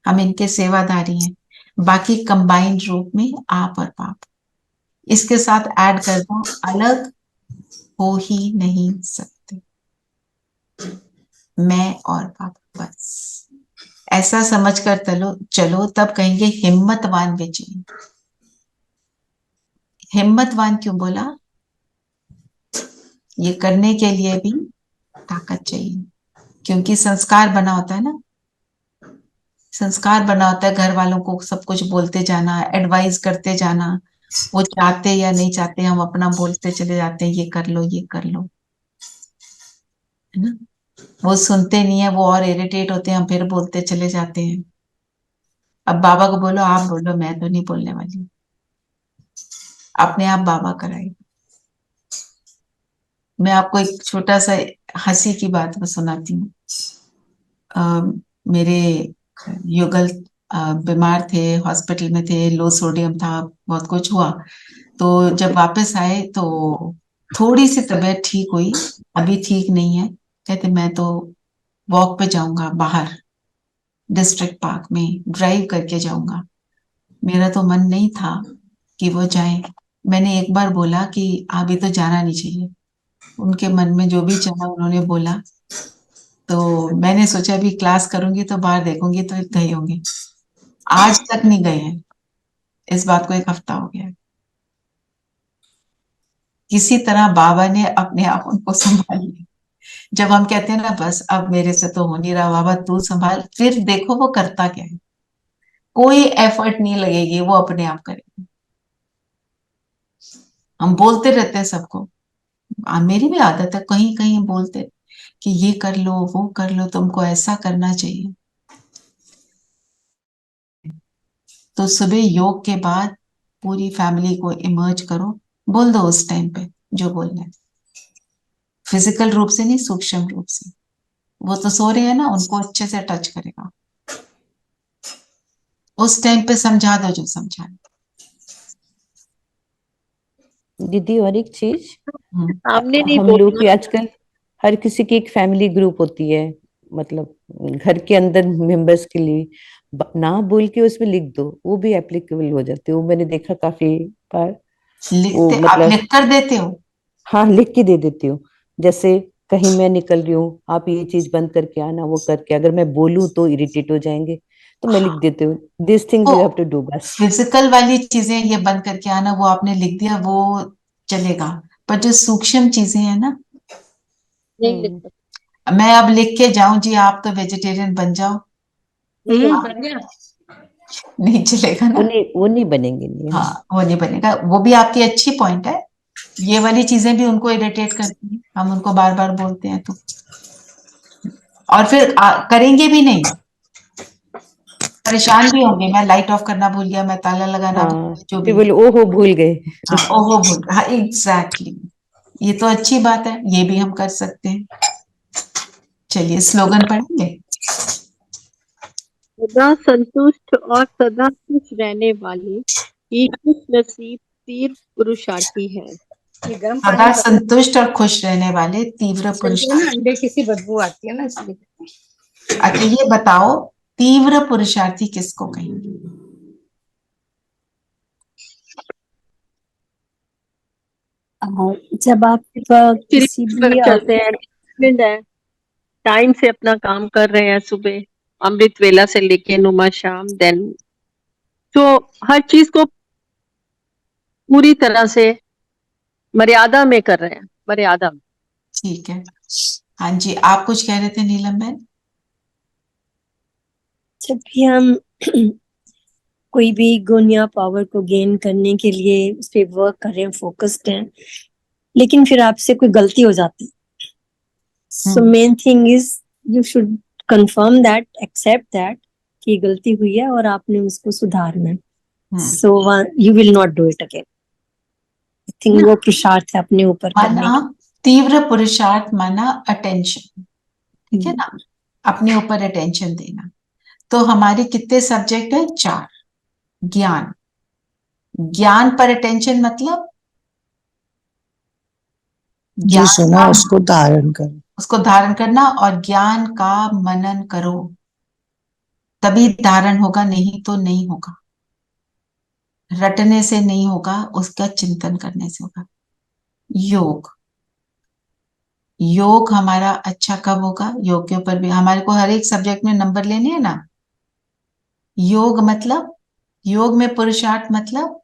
हम इनके सेवादारी हैं। बाकी कंबाइंड रूप में आप और बाप, इसके साथ ऐड कर दो अलग हो ही नहीं सकते, मैं और बाप, बस ऐसा समझकर चलो तब कहेंगे हिम्मतवान विजयी। हिम्मतवान क्यों बोला? ये करने के लिए भी ताकत चाहिए, क्योंकि संस्कार बना होता है ना, संस्कार बना होता है घर वालों को सब कुछ बोलते जाना, एडवाइस करते जाना, वो चाहते या नहीं चाहते हम अपना बोलते चले जाते हैं, ये कर लो ये कर लो, है ना। वो सुनते नहीं है, वो और इरिटेट होते हैं, हम फिर बोलते चले जाते हैं। अब बाबा को बोलो, आप बोलो, मैं तो नहीं बोलने वाली, अपने आप बाबा कराए। मैं आपको एक छोटा सा हंसी की बात सुनाती हूँ। मेरे युगल बीमार थे, हॉस्पिटल में थे, लो सोडियम था, बहुत कुछ हुआ। तो जब वापस आए तो थोड़ी सी तबीयत ठीक हुई, अभी ठीक नहीं है। कहते मैं तो वॉक पे जाऊंगा, बाहर डिस्ट्रिक्ट पार्क में ड्राइव करके जाऊंगा। मेरा तो मन नहीं था कि वो जाए। मैंने एक बार बोला कि अभी तो जाना नहीं चाहिए। उनके मन में जो भी चला उन्होंने बोला। तो मैंने सोचा अभी क्लास करूंगी तो बाहर देखूंगी तो गए होंगे, आज तक नहीं गए हैं। इस बात को 1 हफ्ता हो गया। किसी तरह बाबा ने अपने आप उनको संभाल लिया। जब हम कहते हैं ना बस अब मेरे से तो हो नहीं रहा, बाबा तू संभाल, फिर देखो वो करता क्या है, कोई एफर्ट नहीं लगेगी, वो अपने आप करेगी। हम बोलते रहते हैं सबको, मेरी भी आदत है कहीं कहीं बोलते कि ये कर लो वो कर लो, तुमको ऐसा करना चाहिए। तो सुबह योग के बाद पूरी फैमिली को इमर्ज करो, बोल दो उस टाइम पे जो बोलना है, फिजिकल रूप से नहीं, सूक्ष्म रूप से। वो तो सो रहे हैं ना, उनको अच्छे से टच करेगा, उस टाइम पे समझा दो जो समझाना। दीदी और एक चीज, सामने नहीं हम लोग बोलना। की आजकल हर किसी की एक फैमिली ग्रुप होती है, मतलब घर के अंदर मेंबर्स के लिए ना बोल के उसमें लिख दो, वो भी एप्लीकेबल हो जाते हो। मैंने देखा काफी बार। वो लिखते आप मतलब लिख कर देते हो? हाँ, लिख के दे देती हूँ। जैसे कहीं मैं निकल रही हूँ, आप ये चीज बंद करके आना, वो करके, अगर मैं बोलूँ तो इरिटेट हो जाएंगे, तो मैं लिख देती हूँ this things you have to do, बस। फिजिकल वाली चीजें ये बंद करके आना, वो आपने लिख दिया, वो चलेगा। पर जो सूक्ष्म चीजें हैं ना, नहीं लिख सकते। मैं अब लिख के जाऊं जी आप तो वेजिटेरियन बन जाओ, बन गया। नहीं चलेगा ना। वो नहीं बनेंगे, नहीं। हाँ वो नहीं बनेगा। वो भी आपकी अच्छी पॉइंट है, ये वाली चीजें भी उनको इरिटेट करती हैं, हम उनको बार बार बोलते हैं तो, और फिर करेंगे भी नहीं, परेशान भी होंगे। मैं लाइट ऑफ करना भूल गया, मैं ताला लगाना भूल हाँ, गया, जो फिर भी। बोले ओहो भूल गए। हाँ ओहो भूल, हाँ एग्जैक्टली। ये तो अच्छी बात है, ये भी हम कर सकते हैं। चलिए स्लोगन पढ़ेंगे। सदा संतुष्ट और सदा खुश रहने वाले ही खुश नसीब तीव्र पुरुषार्थी है। ये गर्म सदा पानी संतुष्ट और खुश रहने वाले तीव्र पुरुषार्थी। ना, अंडे की सी बदबू आती है ना, इसलिए। अच्छा ये बताओ, तीव्र पुरुषार्थी किसको कहेंगे? जब आप किसी भी चलते हैं, डिसिप्लिन्ड है, टाइम से अपना काम कर रहे हैं, सुबह अमृत वेला से लेके नुमा शाम, देन तो हर चीज को पूरी तरह से मर्यादा में कर रहे हैं, मर्यादा में। ठीक है। हाँ जी, आप कुछ कह रहे थे नीलम बहन? जब भी हम कोई भी गुण या पावर को गेन करने के लिए उस पर वर्क कर रहे हैं, फोकस्ड हैं, लेकिन फिर आपसे कोई गलती हो जाती, so main thing is you should confirm that, accept that कि गलती हुई है और आपने उसको सुधारना है। so you will not do it again. I think वो पुरुषार्थ है अपने ऊपर करने माना का। तीव्र पुरुषार्थ, माना अटेंशन, ठीक है ना, अपने ऊपर अटेंशन देना। तो हमारे कितने सब्जेक्ट है? 4। ज्ञान, ज्ञान पर अटेंशन मतलब जो ज्ञान सुना का, उसको धारण करो। उसको धारण करना, और ज्ञान का मनन करो, तभी धारण होगा, नहीं तो नहीं होगा। रटने से नहीं होगा, उसका चिंतन करने से होगा। योग, योग हमारा अच्छा कब होगा? योग के ऊपर भी हमारे को हर एक सब्जेक्ट में नंबर लेने हैं ना। योग मतलब, योग में पुरुषार्थ मतलब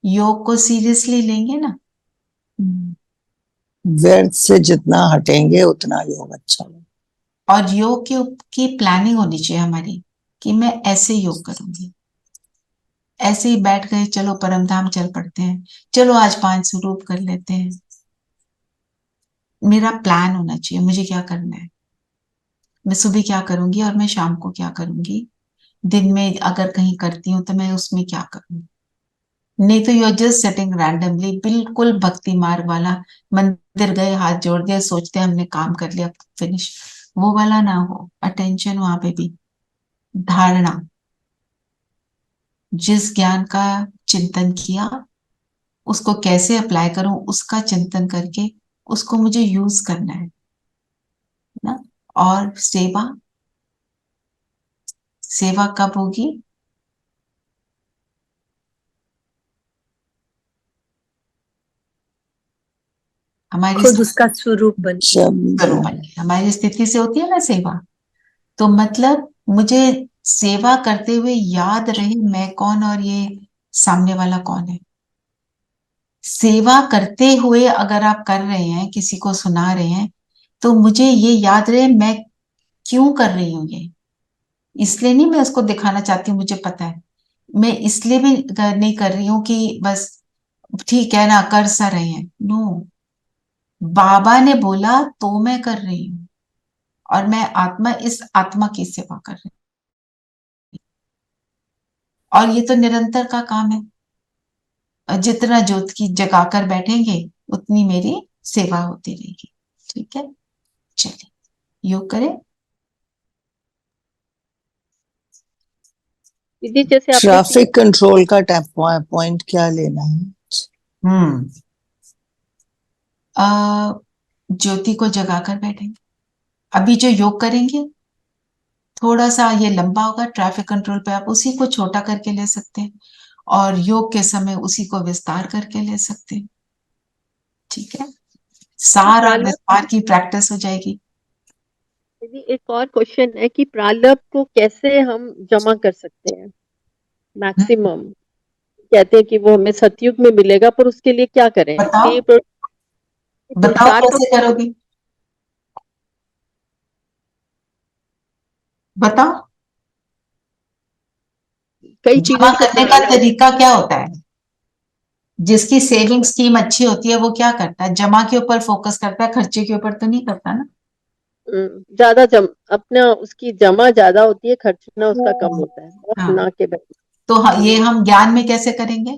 योग को सीरियसली लेंगे ना। व्यर्थ से जितना हटेंगे उतना योग अच्छा होगा। और योग की प्लानिंग होनी चाहिए हमारी, कि मैं ऐसे योग करूंगी। ऐसे ही बैठ गए, चलो परमधाम चल पड़ते हैं, चलो आज 5 स्वरूप कर लेते हैं। मेरा प्लान होना चाहिए, मुझे क्या करना है, मैं सुबह क्या करूंगी और मैं शाम को क्या करूंगी। दिन में अगर कहीं करती हूँ तो मैं उसमें क्या करूंगी। नहीं तो you are just setting randomly, बिल्कुल भक्ति मार्ग वाला, मंदिर गए, हाथ जोड़ दिए, सोचते हमने काम कर लिया, फिनिश, वो वाला ना हो। अटेंशन वहां पे भी, धारणा, जिस ज्ञान का चिंतन किया उसको कैसे अप्लाई करूं, उसका चिंतन करके उसको मुझे यूज करना है ना। और सेवा, सेवा कब होगी? हमारी खुद उसका स्वरूप बन। स्वरूप बन के, हमारी स्थिति से होती है ना सेवा। तो मतलब मुझे सेवा करते हुए याद रहे मैं कौन और ये सामने वाला कौन है। सेवा करते हुए अगर आप कर रहे हैं, किसी को सुना रहे हैं, तो मुझे ये याद रहे मैं क्यों कर रही हूं ये। इसलिए नहीं मैं उसको दिखाना चाहती हूँ, मुझे पता है। मैं इसलिए भी नहीं कर रही हूँ कि बस ठीक है ना, कर सा रहे हैं। नो, बाबा ने बोला तो मैं कर रही हूँ, और मैं आत्मा, इस आत्मा की सेवा कर रही हूँ। और ये तो निरंतर का काम है। जितना ज्योत की जगाकर बैठेंगे उतनी मेरी सेवा होती रहेगी। ठीक है, चलिए योग करें। दीदी जैसे आपने ट्रैफिक कंट्रोल का पॉइंट क्या लेना है? ज्योति को जगाकर बैठेंगे। अभी जो योग करेंगे थोड़ा सा ये लंबा होगा, ट्रैफिक कंट्रोल पे आप उसी को छोटा करके ले सकते हैं, और योग के समय उसी को विस्तार करके ले सकते हैं। ठीक है, सार और विस्तार की प्रैक्टिस हो जाएगी। दीदी एक और क्वेश्चन है कि प्रारब्ध को कैसे हम जमा कर सकते हैं मैक्सिमम? कहते हैं कि वो हमें सतयुग में मिलेगा, पर उसके लिए क्या करें? बताओ, बताओ कैसे करोगी, बताओ। कई जमा चीजों से करने का तरीका क्या होता है? जिसकी सेविंग स्कीम अच्छी होती है वो क्या करता है? जमा के ऊपर फोकस करता है, खर्चे के ऊपर तो नहीं करता ना। ज्यादा अपना उसकी जमा ज्यादा होती है, खर्चना उसका कम होता है। हाँ, ना के तो ये हम ज्ञान में कैसे करेंगे?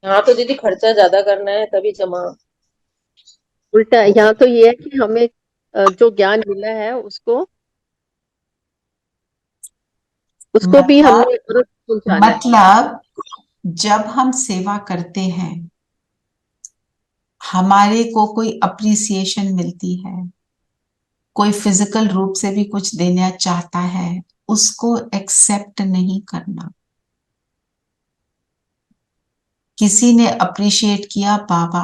हाँ तो दीदी खर्चा ज्यादा करना है तभी जमा। उल्टा है। यहाँ तो ये है कि हमें जो ज्ञान मिला है उसको भी हमने पहुंचाना है। मतलब जब हम सेवा करते हैं, हमारे को कोई अप्रिसिएशन मिलती है, कोई फिजिकल रूप से भी कुछ देना चाहता है, उसको एक्सेप्ट नहीं करना। किसी ने अप्रिशिएट किया, बाबा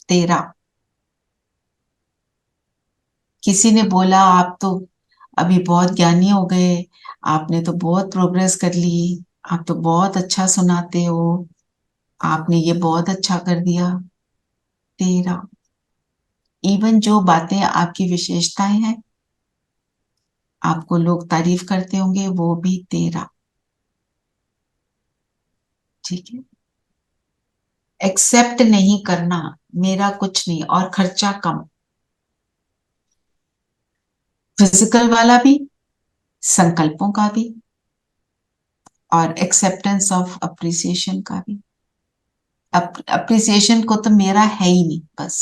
तेरा। किसी ने बोला आप तो अभी बहुत ज्ञानी हो गए, आपने तो बहुत प्रोग्रेस कर ली, आप तो बहुत अच्छा सुनाते हो, आपने ये बहुत अच्छा कर दिया, तेरा। इवन जो बातें आपकी विशेषताएं हैं, आपको लोग तारीफ करते होंगे, वो भी तेरा। ठीक है, एक्सेप्ट नहीं करना, मेरा कुछ नहीं, और खर्चा कम, फिजिकल वाला भी संकल्पों का भी और एक्सेप्टेंस ऑफ अप्रिसिएशन का भी। अप्रिसिएशन को तो मेरा है ही नहीं, बस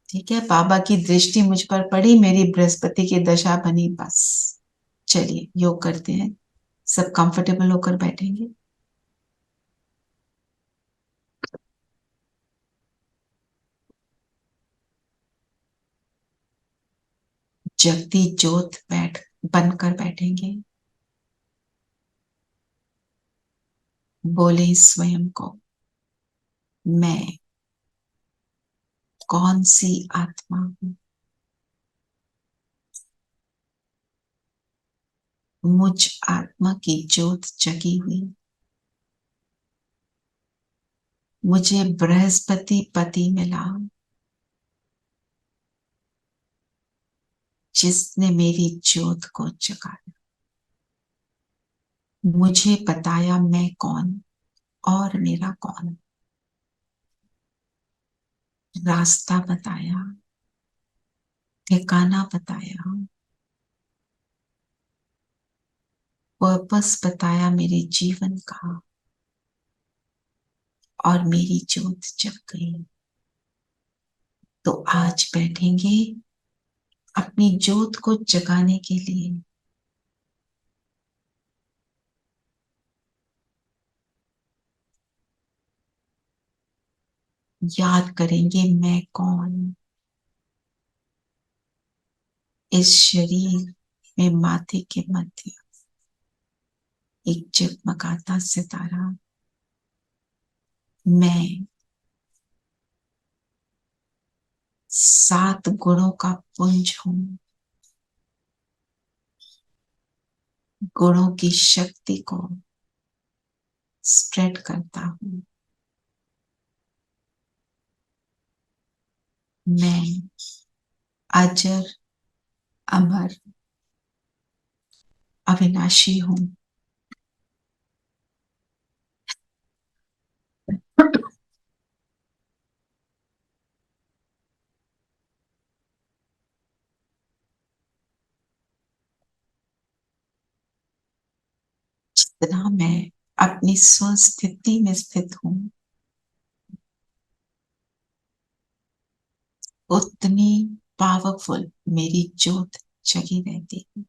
ठीक है, बाबा की दृष्टि मुझ पर पड़ी, मेरी बृहस्पति की दशा बनी, बस। चलिए योग करते हैं, सब कंफर्टेबल होकर बैठेंगे। जगती ज्योत बनकर बैठेंगे। बोले स्वयं को, मैं कौन सी आत्मा हूं? मुझ आत्मा की ज्योत जगी हुई, मुझे बृहस्पति पति मिला, जिसने मेरी ज्योत को जगाया, मुझे बताया मैं कौन और मेरा कौन, रास्ता बताया, ठिकाना बताया, पर्पस बताया मेरे जीवन का, और मेरी ज्योत जग गई। तो आज बैठेंगे अपनी ज्योत को जगाने के लिए। याद करेंगे मैं कौन। इस शरीर में माथे के मध्य एक जगमगाता सितारा, मैं 7 गुणों का पुंज हूं, गुणों की शक्ति को स्प्रेड करता हूं। मैं अजर अमर अविनाशी हूं। जितना मैं अपनी स्वस्थिति में स्थित हूं, उतनी पावरफुल मेरी ज्योत जगी रहती है।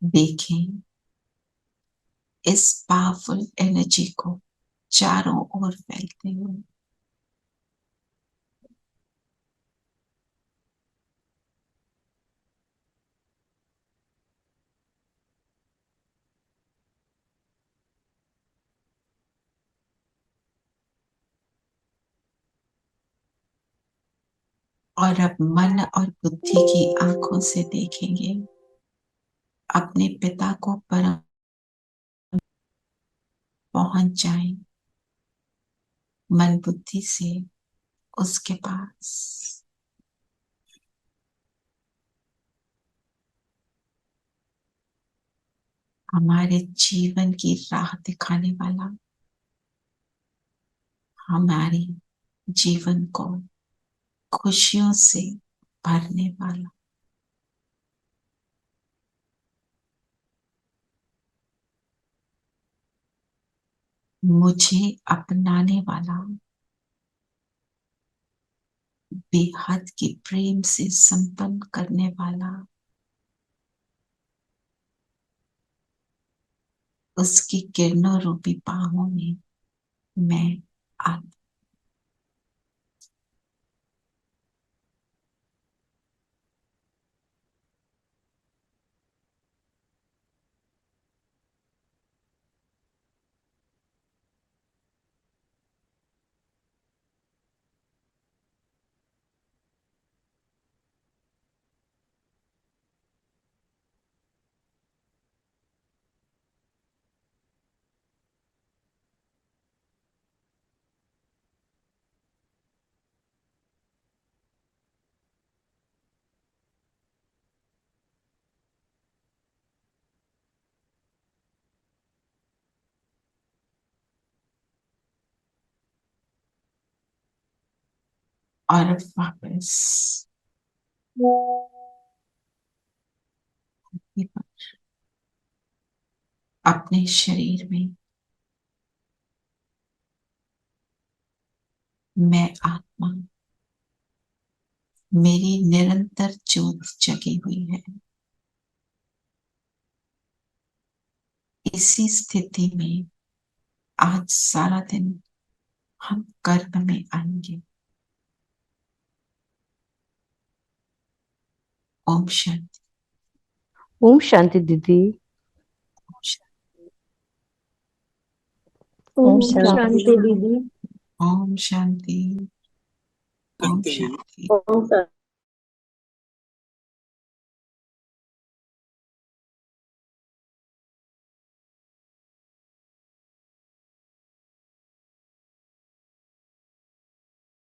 देखें इस पावरफुल एनर्जी को चारों ओर फैलते हुए। और अब मन और बुद्धि की आंखों से देखेंगे अपने पिता को परम पहुंच जाएं मन बुद्धि से उसके पास। हमारे जीवन की राह दिखाने वाला, हमारे जीवन को खुशियों से भरने वाला, मुझे अपनाने वाला, बेहद की प्रेम से संपन्न करने वाला, उसकी किरणों रूपी बाहों में मैं आता। और अब वापस धरती पर अपने शरीर में मैं आत्मा, मेरी निरंतर ज्योत जगी हुई है। इसी स्थिति में आज सारा दिन हम कर्म में आएंगे। ओम शांति। ओम शांति दीदी। ओम शांति। शांति दीदी। ओम शांति। ओम शांति। ओम शांति।